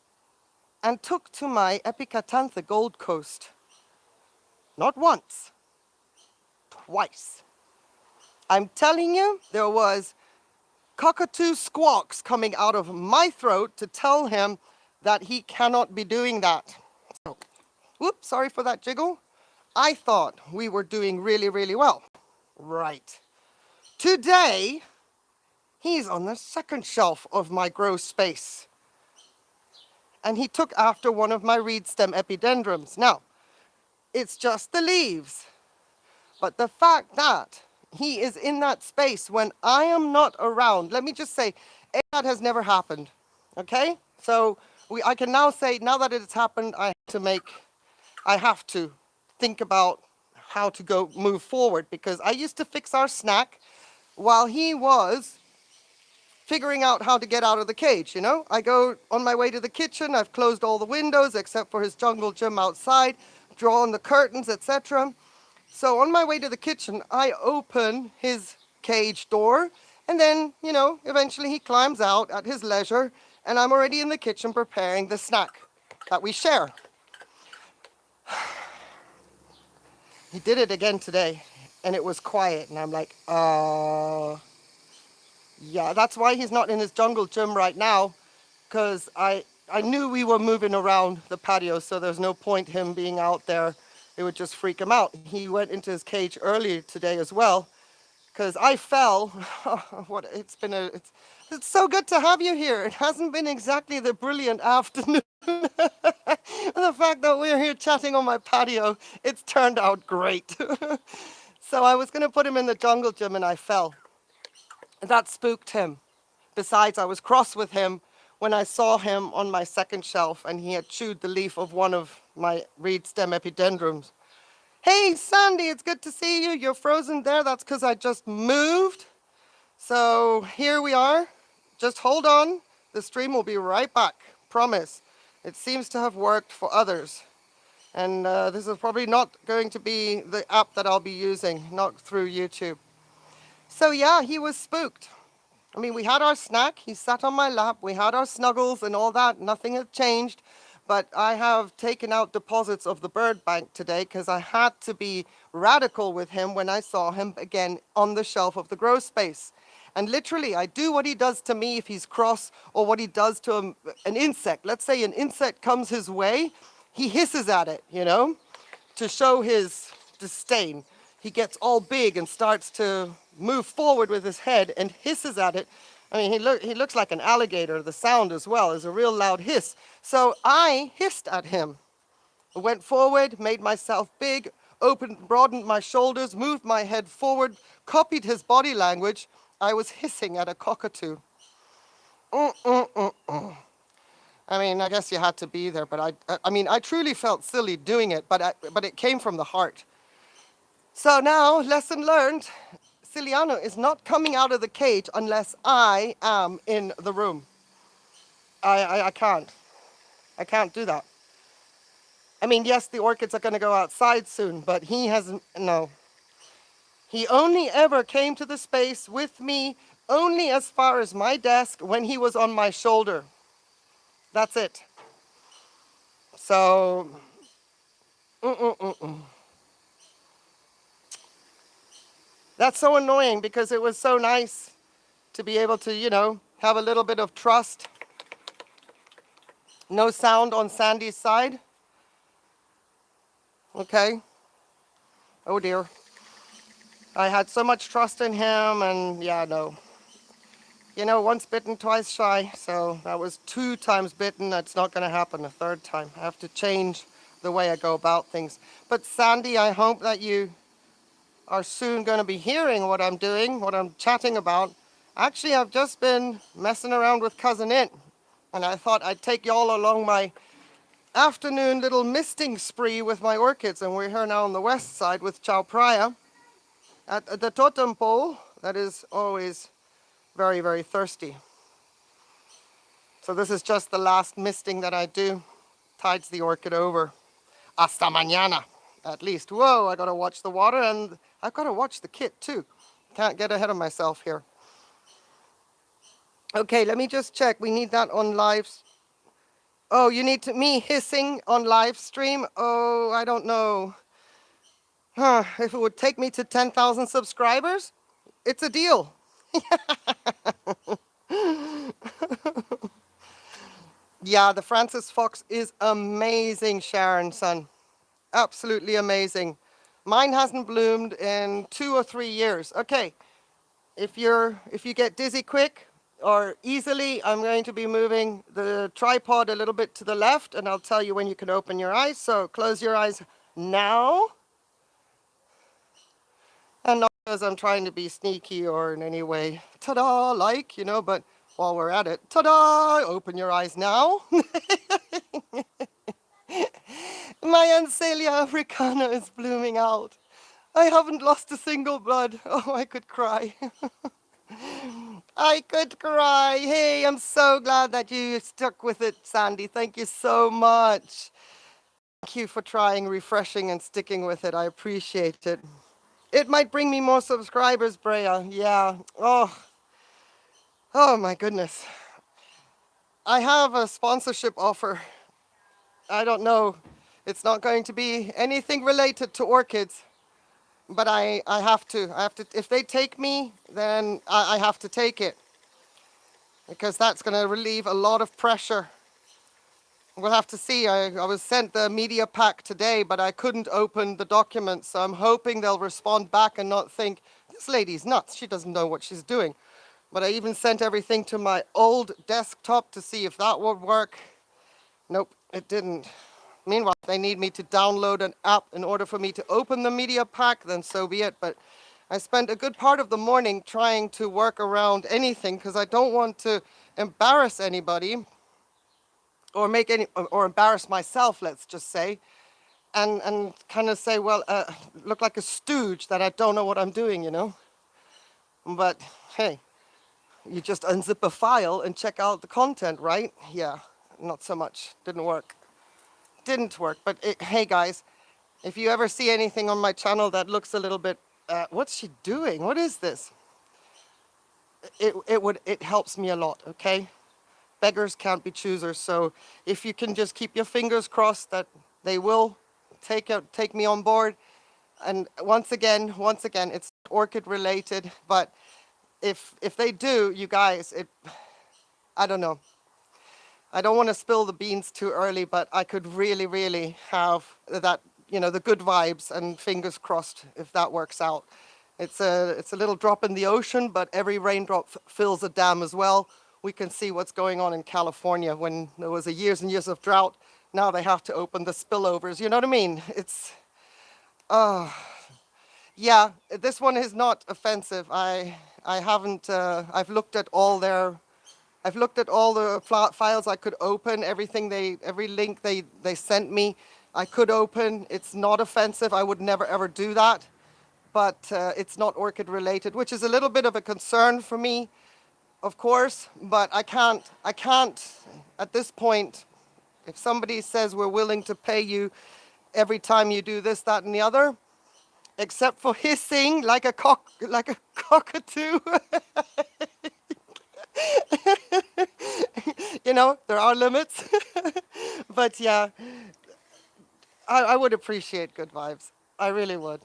and took to my Epicatantha Gold Coast. Not once, twice. I'm telling you, there was cockatoo squawks coming out of my throat to tell him that he cannot be doing that. So, whoops, sorry for that jiggle. I thought we were doing really, really well. Right. Today, he's on the second shelf of my grow space. And he took after one of my reed stem epidendrums. Now, it's just the leaves. But the fact that he is in that space when I am not around, let me just say, that has never happened. Okay? So I can now say, now that it has happened, I have to think about how to move forward, because I used to fix our snack while he was figuring out how to get out of the cage, you know? I go on my way to the kitchen, I've closed all the windows except for his jungle gym outside, drawn the curtains, etc. So on my way to the kitchen, I open his cage door, and then, you know, eventually he climbs out at his leisure, and I'm already in the kitchen preparing the snack that we share. He did it again today, and it was quiet, and I'm like, yeah, that's why he's not in his jungle gym right now, because I knew we were moving around the patio, so there's no point him being out there. It would just freak him out. He went into his cage earlier today as well, because I fell. It's so good to have you here. It hasn't been exactly the brilliant afternoon. The fact that we're here chatting on my patio, it's turned out great. So I was going to put him in the jungle gym and I fell. That spooked him. Besides, I was cross with him when I saw him on my second shelf and he had chewed the leaf of one of my reed stem epidendrums. Hey, Sandy, it's good to see you. You're frozen there. That's because I just moved. So here we are. Just hold on. The stream will be right back. Promise. It seems to have worked for others. And this is probably not going to be the app that I'll be using, not through YouTube. So yeah, he was spooked. I mean, we had our snack. He sat on my lap. We had our snuggles and all that. Nothing had changed. But I have taken out deposits of the bird bank today because I had to be radical with him when I saw him again on the shelf of the grow space. And literally, I do what he does to me if he's cross, or what he does to an insect. Let's say an insect comes his way, he hisses at it, you know, to show his disdain. He gets all big and starts to move forward with his head and hisses at it. I mean, he looks like an alligator. The sound as well is a real loud hiss. So I hissed at him. I went forward, made myself big, broadened my shoulders, moved my head forward, copied his body language. I was hissing at a cockatoo. I mean, I guess you had to be there, but I mean, I truly felt silly doing it, but it came from the heart. So now, lesson learned. Ciliano is not coming out of the cage unless I am in the room. I can't. I can't do that. I mean, yes, the orchids are going to go outside soon, but he hasn't, no. He only ever came to the space with me only as far as my desk when he was on my shoulder. That's it. So, That's so annoying because it was so nice to be able to, you know, have a little bit of trust. No sound on Sandy's side. Okay. Oh dear. I had so much trust in him and yeah, no. You know, once bitten, twice shy. So that was 2 times bitten. That's not going to happen a 3rd time. I have to change the way I go about things. But Sandy, I hope that you are soon going to be hearing what I'm doing, what I'm chatting about. Actually, I've just been messing around with Cousin It, and I thought I'd take y'all along my afternoon little misting spree with my orchids, and we're here now on the west side with Chao Phraya at the totem pole that is always very, very thirsty. So this is just the last misting that I do, tides the orchid over. Hasta mañana, at least. Whoa, I gotta watch the water and I've gotta watch the kit too. Can't get ahead of myself here. Okay, let me just check. We need that on live. Oh, you need me hissing on live stream? Oh, I don't know. If it would take me to 10,000 subscribers, it's a deal. Yeah, the Francis Fox is amazing, Sharon, son. Absolutely amazing. Mine hasn't bloomed in 2 or 3 years. Okay, if you get dizzy quick or easily, I'm going to be moving the tripod a little bit to the left, and I'll tell you when you can open your eyes. So close your eyes now. And not because I'm trying to be sneaky or in any way, ta-da, like, you know, but while we're at it, ta-da, open your eyes now. My Ancelia africana is blooming out. I haven't lost a single bud. Oh, I could cry. I could cry. Hey, I'm so glad that you stuck with it, Sandy. Thank you so much. Thank you for trying, refreshing, and sticking with it. I appreciate it. It might bring me more subscribers, Brea. Yeah. Oh my goodness. I have a sponsorship offer. I don't know. It's not going to be anything related to orchids, but I have to. If they take me, then I have to take it. because that's going to relieve a lot of pressure. We'll have to see. I was sent the media pack today, but I couldn't open the documents. So I'm hoping they'll respond back and not think, this lady's nuts. She doesn't know what she's doing. But I even sent everything to my old desktop to see if that would work. Nope, it didn't. Meanwhile, if they need me to download an app in order for me to open the media pack, then so be it. But I spent a good part of the morning trying to work around anything because I don't want to embarrass anybody or or embarrass myself, let's just say, and kind of say, well, look like a stooge that I don't know what I'm doing, you know. But hey, you just unzip a file and check out the content, right? Yeah, not so much. Didn't work. But hey guys, if you ever see anything on my channel that looks a little bit, what's she doing? What is this? It helps me a lot, okay? Beggars can't be choosers, so if you can just keep your fingers crossed that they will take me on board. And once again, it's orchid related, but if they do, you guys, I don't know. I don't want to spill the beans too early, but I could really, really have that, you know, the good vibes, and fingers crossed if that works out. It's a little drop in the ocean, but every raindrop fills a dam as well. We can see what's going on in California when there was years and years of drought. Now they have to open the spillovers. You know what I mean? It's, yeah, this one is not offensive. I haven't, I've looked at all the files I could open, every link they sent me, I could open. It's not offensive. I would never ever do that, but it's not orchid related, which is a little bit of a concern for me, of course, but I can't at this point, if somebody says we're willing to pay you every time you do this, that, and the other, except for hissing like a cockatoo. You know, there are limits. But yeah, I would appreciate good vibes. I really would.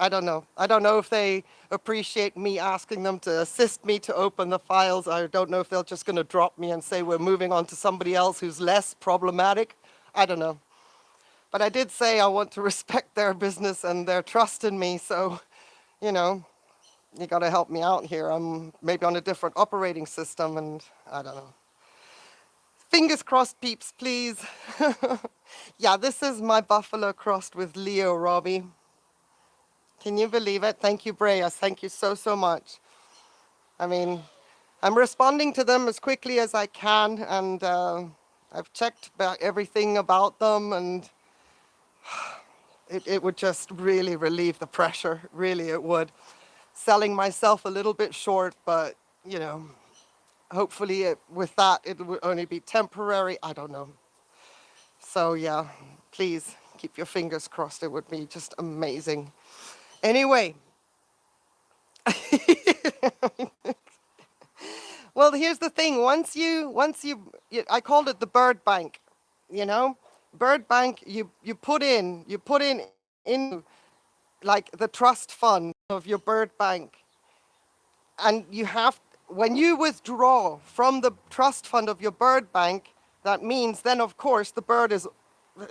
I don't know. I don't know if they appreciate me asking them to assist me to open the files. I don't know if they're just going to drop me and say we're moving on to somebody else who's less problematic. I don't know. But I did say I want to respect their business and their trust in me. So, you know, you got to help me out here. I'm maybe on a different operating system, and I don't know. Fingers crossed, peeps, please. Yeah, this is my buffalo crossed with Leo, Robbie. Can you believe it? Thank you, Breas. Thank you so, so much. I mean, I'm responding to them as quickly as I can, and I've checked everything about them, and it would just really relieve the pressure. Really, it would. Selling myself a little bit short, but, you know, hopefully with that, it would only be temporary. I don't know. So, yeah, please keep your fingers crossed. It would be just amazing. Anyway. Well, here's the thing. Once you, I called it the bird bank, you know? Bird bank, you put in like the trust fund of your bird bank. And you have, when you withdraw from the trust fund of your bird bank, that means then, of course, the bird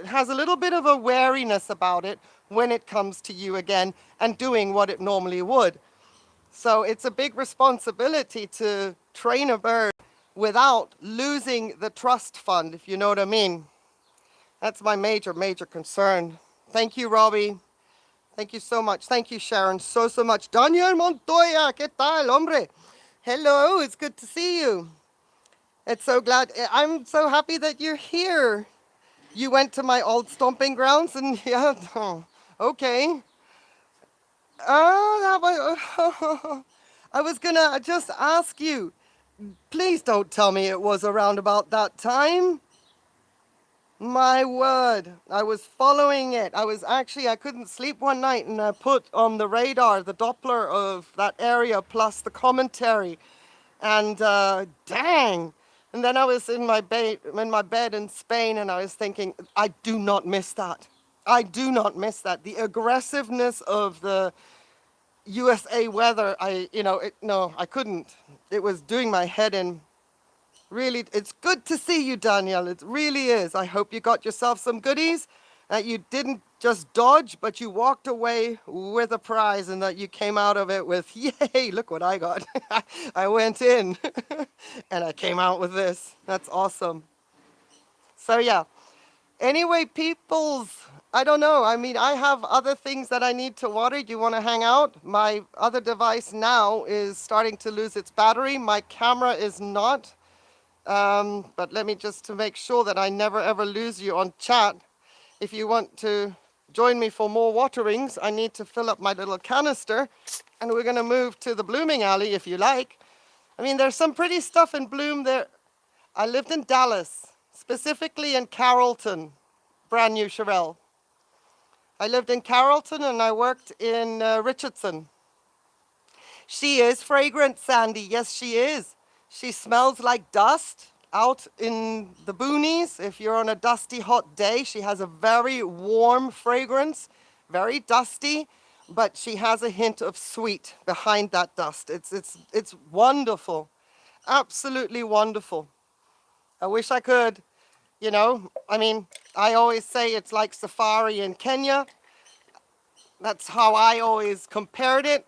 has a little bit of a wariness about it when it comes to you again and doing what it normally would. So it's a big responsibility to train a bird without losing the trust fund, if you know what I mean. That's my major, major concern. Thank you, Robbie. Thank you so much. Thank you, Sharon, so, so much. Daniel Montoya, ¿qué tal, hombre? Hello, it's good to see you. It's so glad. I'm so happy that you're here. You went to my old stomping grounds and yeah, oh, okay. I was gonna just ask you, please don't tell me it was around about that time. My word, I was following it. I couldn't sleep one night, and I put on the radar the Doppler of that area plus the commentary, and dang. And then I was in my bed in Spain, and I was thinking, I do not miss that. I do not miss that. The aggressiveness of the USA weather, no, I couldn't. It was doing my head in. Really, it's good to see you, Danielle. It really is. I hope you got yourself some goodies, that you didn't just dodge, but you walked away with a prize and that you came out of it with, yay, look what I got. I went in and I came out with this. That's awesome. So yeah. Anyway, peoples, I don't know. I mean, I have other things that I need to water. Do you want to hang out? My other device now is starting to lose its battery. My camera is not. But let me just to make sure that I never ever lose you on chat. If you want to join me for more waterings, I need to fill up my little canister. And we're going to move to the blooming alley if you like. I mean, there's some pretty stuff in bloom there. I lived in Dallas, specifically in Carrollton, brand new Sherelle. I lived in Carrollton and I worked in Richardson. She is fragrant, Sandy. Yes, she is. She smells like dust out in the boonies. If you're on a dusty, hot day, she has a very warm fragrance, very dusty, but she has a hint of sweet behind that dust. It's wonderful, absolutely wonderful. I wish I could, I mean, I always say it's like safari in Kenya. That's how I always compared it.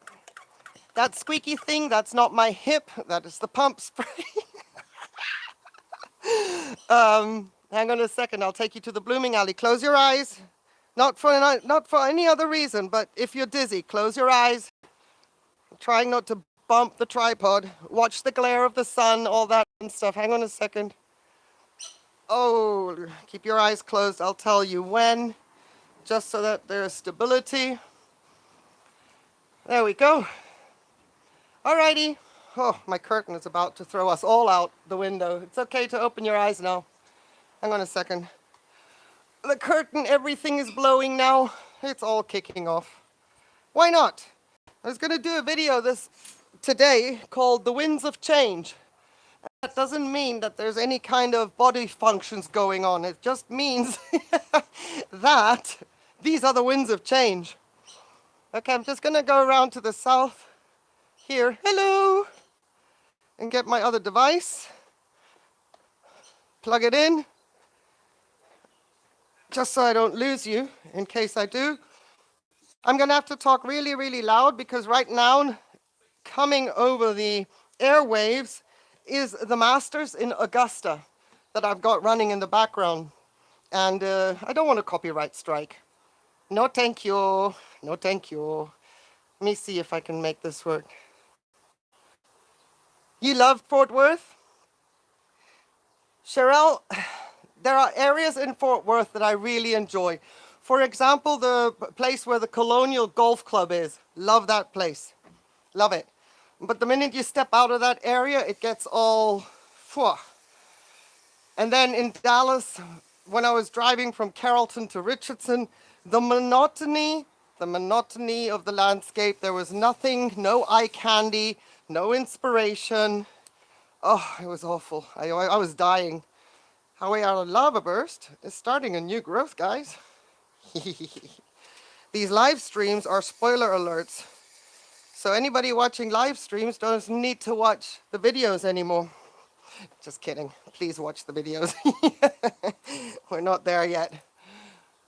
That squeaky thing, that's not my hip, that is the pump spray. Hang on a second, I'll take you to the blooming alley. Close your eyes. Not for any other reason, but if you're dizzy, close your eyes. I'm trying not to bump the tripod. Watch the glare of the sun, all that and stuff. Hang on a second. Oh, keep your eyes closed. I'll tell you when, just so that there's stability. There we go. Alrighty. Oh, my curtain is about to throw us all out the window. It's okay to open your eyes now. Hang on a second. The curtain, everything is blowing now. It's all kicking off. Why not? I was going to do a video today called The Winds of Change. That doesn't mean that there's any kind of body functions going on. It just means that these are the winds of change. Okay, I'm just going to go around to the south here. Hello! And get my other device. Plug it in. Just so I don't lose you, in case I do. I'm going to have to talk really, really loud because right now, coming over the airwaves is the Masters in Augusta that I've got running in the background. And I don't want a copyright strike. No, thank you. No, thank you. Let me see if I can make this work. You love Fort Worth? Sherelle, there are areas in Fort Worth that I really enjoy. For example, the place where the Colonial Golf Club is. Love that place. Love it. But the minute you step out of that area, it gets all... Phew. And then in Dallas, when I was driving from Carrollton to Richardson, the monotony of the landscape, there was nothing, no eye candy, no inspiration. Oh, it was awful. I was dying. Highway out of Lava Burst is starting a new growth, guys. These live streams are spoiler alerts. So anybody watching live streams doesn't need to watch the videos anymore. Just kidding. Please watch the videos. We're not there yet.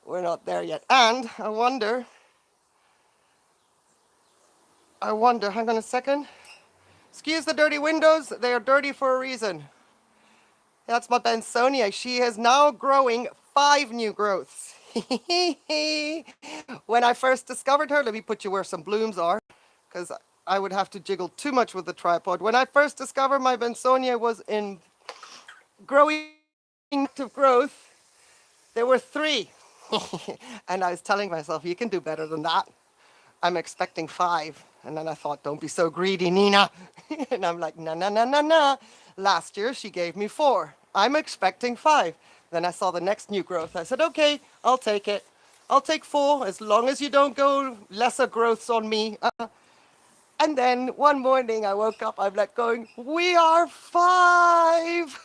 We're not there yet. And I wonder, hang on a second. Excuse the dirty windows. They are dirty for a reason. That's my Bensonia. She is now growing 5 new growths. When I first discovered her, let me put you where some blooms are, because I would have to jiggle too much with the tripod. When I first discovered my Bensonia was in growing active growth, there were 3. And I was telling myself, you can do better than that. I'm expecting 5. And then I thought, don't be so greedy, Nina. And I'm like, no. Last year, she gave me 4. I'm expecting 5. Then I saw the next new growth. I said, okay, I'll take it. I'll take 4 as long as you don't go lesser growths on me. And then one morning I woke up, I'm like going, we are 5.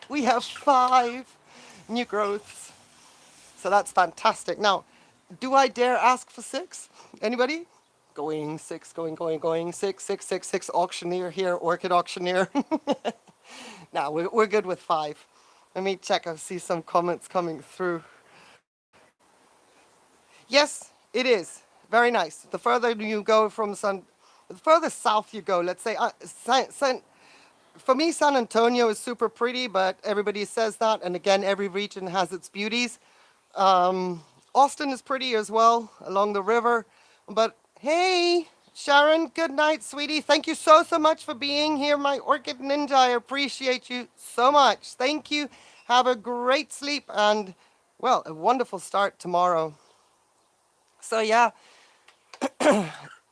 We have 5 new growths. So that's fantastic. Now, do I dare ask for 6? Anybody? Going six, going, 6, auctioneer here, orchid auctioneer. Now we're good with 5. Let me check, I see some comments coming through. Yes, it is. Very nice. The further you go from the further south you go, let's say, for me, San Antonio is super pretty, but everybody says that. And again, every region has its beauties. Austin is pretty as well, along the river. But hey, Sharon, good night, sweetie. Thank you so much for being here, my orchid ninja. I appreciate you so much. Thank you. Have a great sleep and, well, a wonderful start tomorrow. So yeah,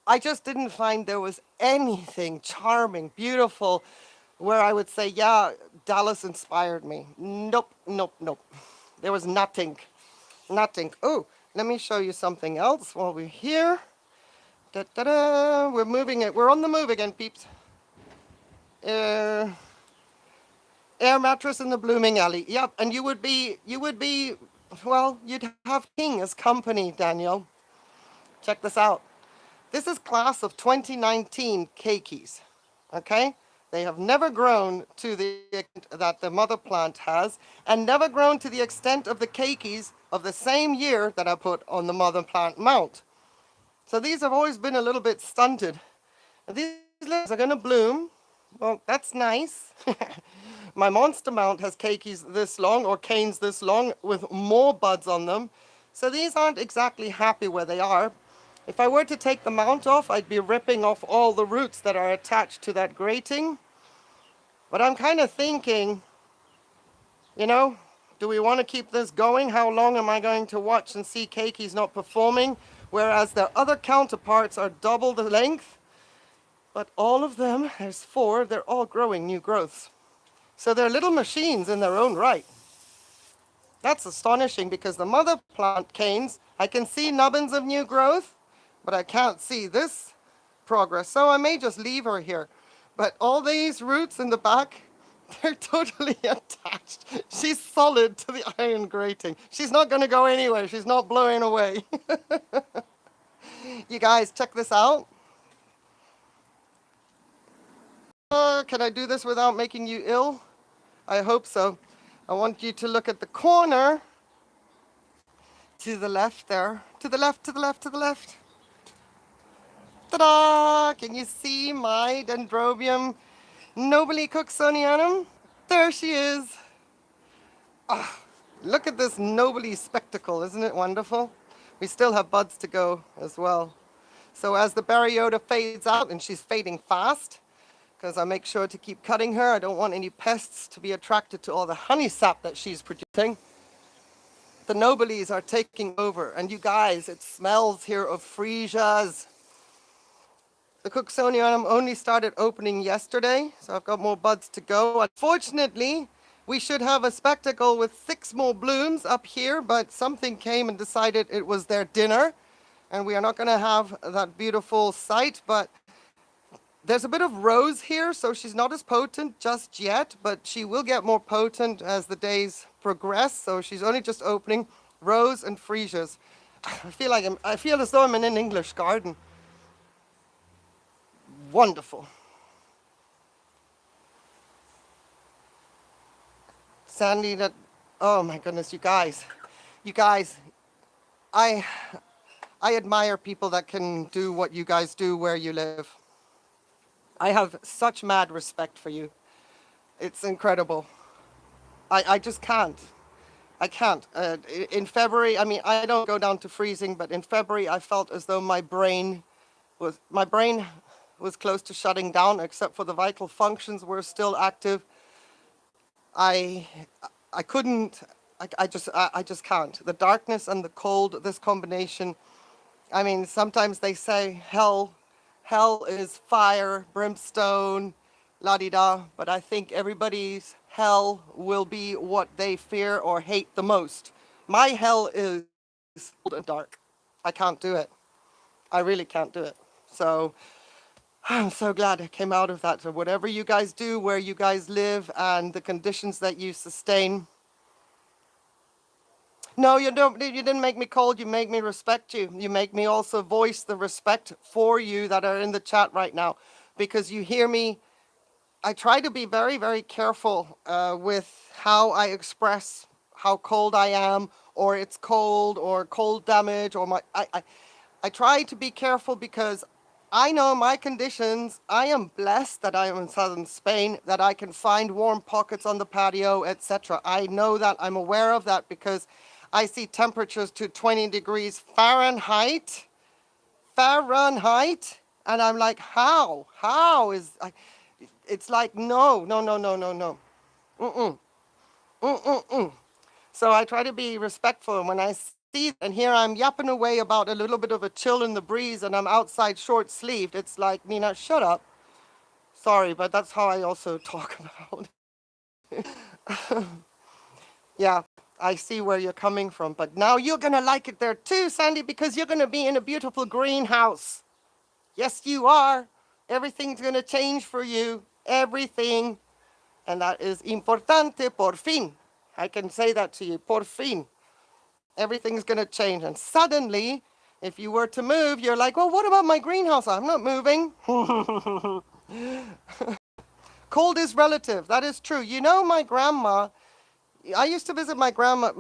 I just didn't find there was anything charming, beautiful, where I would say, yeah, Dallas inspired me. Nope, nope, nope. There was nothing. Nothing. Oh, let me show you something else while we're here. Da, da, da. We're moving it. We're on the move again, peeps. Air mattress in the blooming alley. Yep, and you would be, well, you'd have King as company, Daniel. Check this out. This is class of 2019 keikis, okay? They have never grown to the extent that the mother plant has, and never grown to the extent of the keikis of the same year that I put on the mother plant mount. So these have always been a little bit stunted. And these leaves are gonna bloom. Well, that's nice. My monster mount has keikis this long, or canes this long, with more buds on them. So these aren't exactly happy where they are. If I were to take the mount off, I'd be ripping off all the roots that are attached to that grating. But I'm kind of thinking, you know, do we want to keep this going? How long am I going to watch and see keikis not performing, whereas their other counterparts are double the length? But all of them, there's 4, they're all growing new growths. So they're little machines in their own right. That's astonishing because the mother plant canes, I can see nubbins of new growth, but I can't see this progress. So I may just leave her here. But all these roots in the back, they're totally attached. She's solid to the iron grating. She's not going to go anywhere. She's not blowing away. You guys, check this out. Can I do this without making you ill? I hope so. I want you to look at the corner. To the left there. To the left, to the left, to the left. Ta-da! Can you see my Dendrobium nobile Cooksonianum? There she is. Ah, look at this nobile spectacle. Isn't it wonderful? We still have buds to go as well. So as the Baryota fades out, and she's fading fast, because I make sure to keep cutting her. I don't want any pests to be attracted to all the honey sap that she's producing. The nobiles are taking over. And you guys, it smells here of freesias. The Cooksonianum only started opening yesterday, so I've got more buds to go. Unfortunately, we should have a spectacle with 6 more blooms up here, but something came and decided it was their dinner, and we are not going to have that beautiful sight. But there's a bit of rose here, so she's not as potent just yet, but she will get more potent as the days progress. So she's only just opening rose and freesias. I feel as though I'm in an English garden. Wonderful. Sandy, oh my goodness, you guys, I admire people that can do what you guys do where you live. I have such mad respect for you. It's incredible. I just can't. I can't. In February, I mean, I don't go down to freezing, but in February, I felt as though my brain was close to shutting down, except for the vital functions were still active. I couldn't. I just can't. The darkness and the cold, this combination. I mean, sometimes they say hell is fire, brimstone, la-di-da, but I think everybody's hell will be what they fear or hate the most. My hell is cold and dark. I can't do it. I really can't do it. So I'm so glad I came out of that. So whatever you guys do, where you guys live, and the conditions that you sustain. No, you don't. You didn't make me cold. You make me respect you. You make me also voice the respect for you that are in the chat right now, because you hear me. I try to be very, very careful with how I express how cold I am, or it's cold, or cold damage, or I try to be careful because I know my conditions. I am blessed that I am in southern Spain, that I can find warm pockets on the patio, etc. I know that. I'm aware of that because I see temperatures to 20 degrees Fahrenheit. Fahrenheit. And I'm like, how? How is... it's like, no, no, no, no, no, no. Mm-mm. Mm-mm-mm. So I try to be respectful. And when I see, and here I'm yapping away about a little bit of a chill in the breeze and I'm outside short sleeved, it's like, Nina, shut up. Sorry, but that's how I also talk about it. Yeah, I see where you're coming from. But now you're going to like it there too, Sandy, because you're going to be in a beautiful greenhouse. Yes, you are. Everything's going to change for you. Everything. And that is importante, por fin. I can say that to you, por fin. Everything's going to change. And suddenly, if you were to move, you're like, well, what about my greenhouse? I'm not moving. Cold is relative. That is true. You know, my grandma, I used to visit my grandma,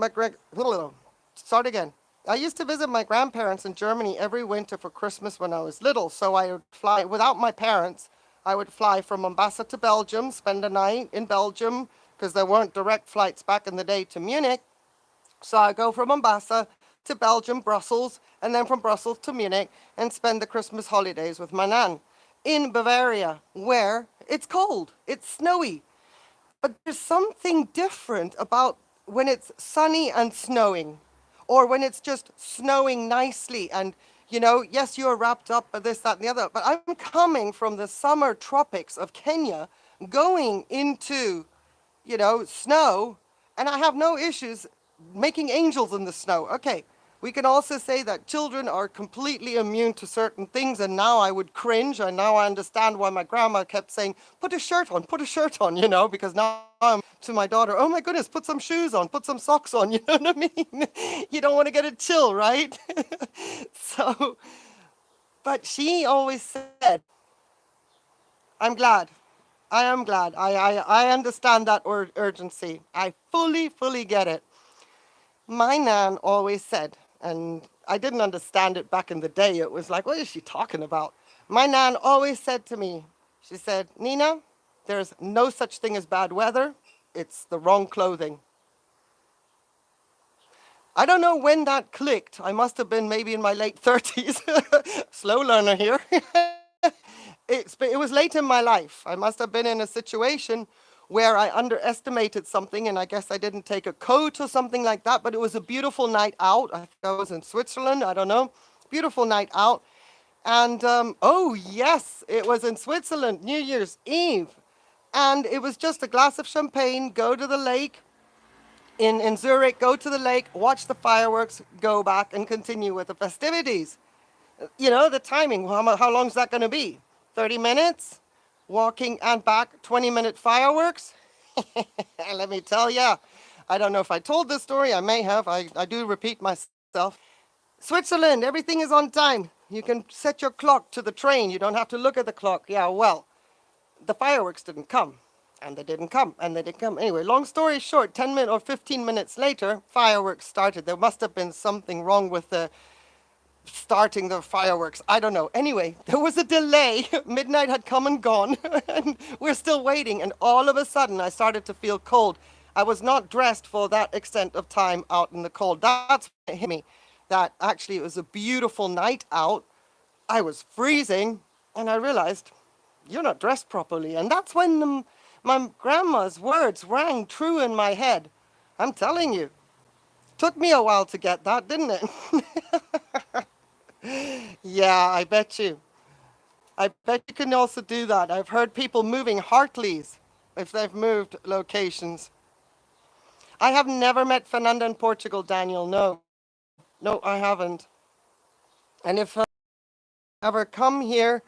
start again. I used to visit my grandparents in Germany every winter for Christmas when I was little. So I would fly, without my parents, I would fly from Mombasa to Belgium, spend a night in Belgium, because there weren't direct flights back in the day to Munich. So I go from Mombasa to Belgium, Brussels, and then from Brussels to Munich and spend the Christmas holidays with my nan in Bavaria, where it's cold, it's snowy. But there's something different about when it's sunny and snowing, or when it's just snowing nicely and, you know, yes, you're wrapped up by this, that, and the other, but I'm coming from the summer tropics of Kenya, going into, you know, snow, and I have no issues making angels in the snow. Okay, we can also say that children are completely immune to certain things, and now I would cringe, and now I understand why my grandma kept saying, put a shirt on, you know, because now I'm to my daughter, oh my goodness, put some shoes on, put some socks on, you know what I mean? You don't want to get a chill, right? So, but she always said, I'm glad. I am glad. I understand that urgency. I fully get it. My nan always said, and I didn't understand it back in the day. It was like, what is she talking about? My nan always said to me, she said, Nina, there's no such thing as bad weather. It's the wrong clothing. I don't know when that clicked. I must have been maybe in my late 30s. Slow learner here. It was late in my life. I must have been in a situation where I underestimated something, and I guess I didn't take a coat or something like that, but it was a beautiful night out. I think I was in Switzerland, I don't know. Beautiful night out. And, oh yes, it was in Switzerland, New Year's Eve. And it was just a glass of champagne, go to the lake, in Zurich, go to the lake, watch the fireworks, go back and continue with the festivities. You know, the timing, how long is that going to be? 30 minutes? Walking and back, 20-minute fireworks? Let me tell ya, I don't know if I told this story, I may have, I do repeat myself. Switzerland, everything is on time. You can set your clock to the train, you don't have to look at the clock. Yeah, well, the fireworks didn't come. And they didn't come, and they didn't come. Anyway, long story short, 10 minutes or 15 minutes later, fireworks started. There must have been something wrong with the starting the fireworks. I don't know. Anyway, there was a delay. Midnight had come and gone, and we're still waiting. And all of a sudden, I started to feel cold. I was not dressed for that extent of time out in the cold. That's what hit me, that actually it was a beautiful night out. I was freezing, and I realized, you're not dressed properly. And that's when my grandma's words rang true in my head. I'm telling you. Took me a while to get that, didn't it? Yeah, I bet you. I bet you can also do that. I've heard people moving Hartleys if they've moved locations. I have never met Fernanda in Portugal, Daniel. No. No, I haven't. And if I ever come here,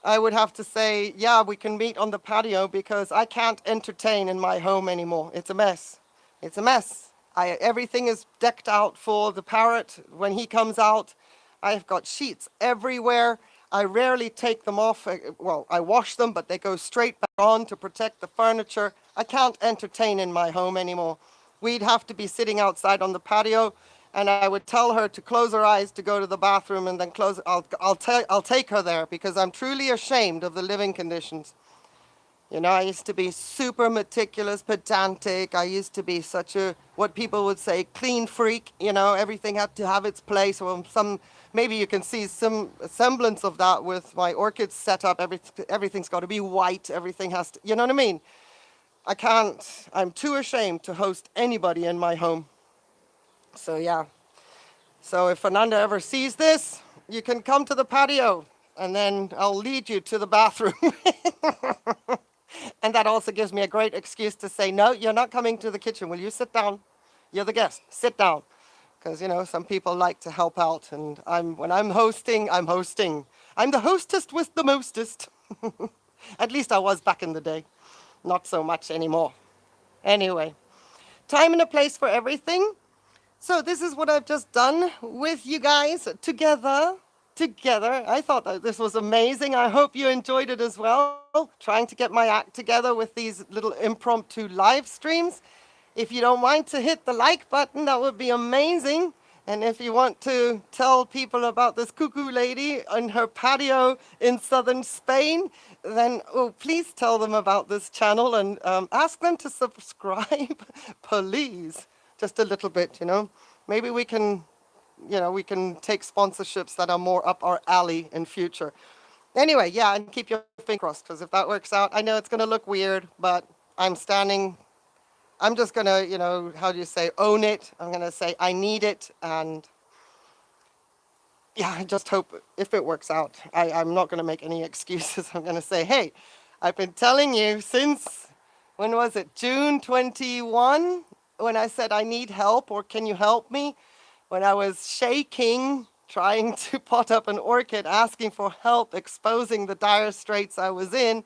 I would have to say, yeah, we can meet on the patio because I can't entertain in my home anymore. It's a mess. It's a mess. Everything is decked out for the parrot when he comes out. I've got sheets everywhere. I rarely take them off. Well, I wash them, but they go straight back on to protect the furniture. I can't entertain in my home anymore. We'd have to be sitting outside on the patio, and I would tell her to close her eyes to go to the bathroom and then close. I'll take her there because I'm truly ashamed of the living conditions. You know, I used to be super meticulous, pedantic. I used to be such a, what people would say, clean freak. You know, everything had to have its place. Or maybe you can see some semblance of that with my orchid setup. Everything's got to be white. Everything has to, you know what I mean? I can't, I'm too ashamed to host anybody in my home. So yeah. So if Fernanda ever sees this, you can come to the patio and then I'll lead you to the bathroom. And that also gives me a great excuse to say, no, you're not coming to the kitchen. Will you sit down? You're the guest. Sit down. Because, you know, some people like to help out. And when I'm hosting, I'm hosting. I'm the hostess with the mostest. At least I was back in the day. Not so much anymore. Anyway, time and a place for everything. So this is what I've just done with you guys together. I thought that this was amazing. I hope you enjoyed it as well. Trying to get my act together with these little impromptu live streams. If you don't mind to hit the like button, that would be amazing. And if you want to tell people about this cuckoo lady on her patio in southern Spain, then please tell them about this channel and ask them to subscribe, please. Just a little bit, you know. Maybe we can, you know, we can take sponsorships that are more up our alley in future. Anyway, yeah, and keep your fingers crossed, because if that works out, I know it's going to look weird, but I'm just going to, you know, how do you say, own it. I'm going to say I need it, and yeah, I just hope if it works out. I'm not going to make any excuses. I'm going to say, hey, I've been telling you since, when was it, June 21, when I said I need help, or can you help me? When I was shaking, trying to pot up an orchid, asking for help, exposing the dire straits I was in.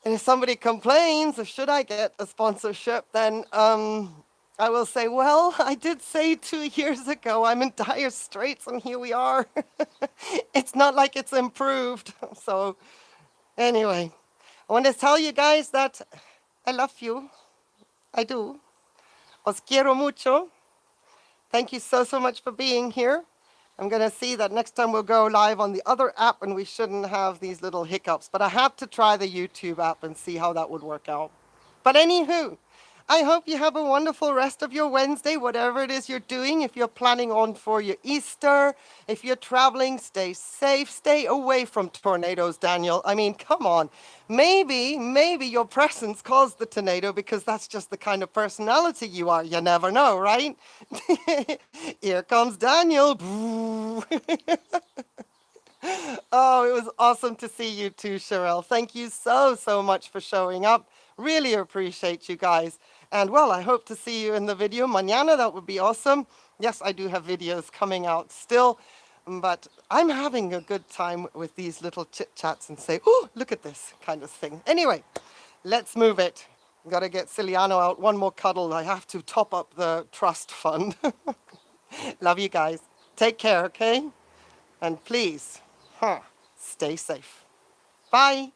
And if somebody complains, or should I get a sponsorship, then I will say, well, I did say 2 years ago I'm in dire straits, and here we are. It's not like it's improved. So anyway, I want to tell you guys that I love you. I do. Os quiero mucho. Thank you so much for being here. I'm going to see that next time we'll go live on the other app and we shouldn't have these little hiccups. But I have to try the YouTube app and see how that would work out. But anywho, I hope you have a wonderful rest of your Wednesday, whatever it is you're doing. If you're planning on for your Easter, if you're traveling, stay safe, stay away from tornadoes, Daniel. I mean, come on. Maybe your presence caused the tornado because that's just the kind of personality you are. You never know, right? Here comes Daniel. Oh, it was awesome to see you too, Sherelle. Thank you so much for showing up. Really appreciate you guys. And well, I hope to see you in the video mañana. That would be awesome. Yes, I do have videos coming out still, but I'm having a good time with these little chit chats and say, oh, look at this kind of thing. Anyway, let's move it. Got to get Ciliano out. One more cuddle. I have to top up the trust fund. Love you guys. Take care, okay? And please, stay safe. Bye.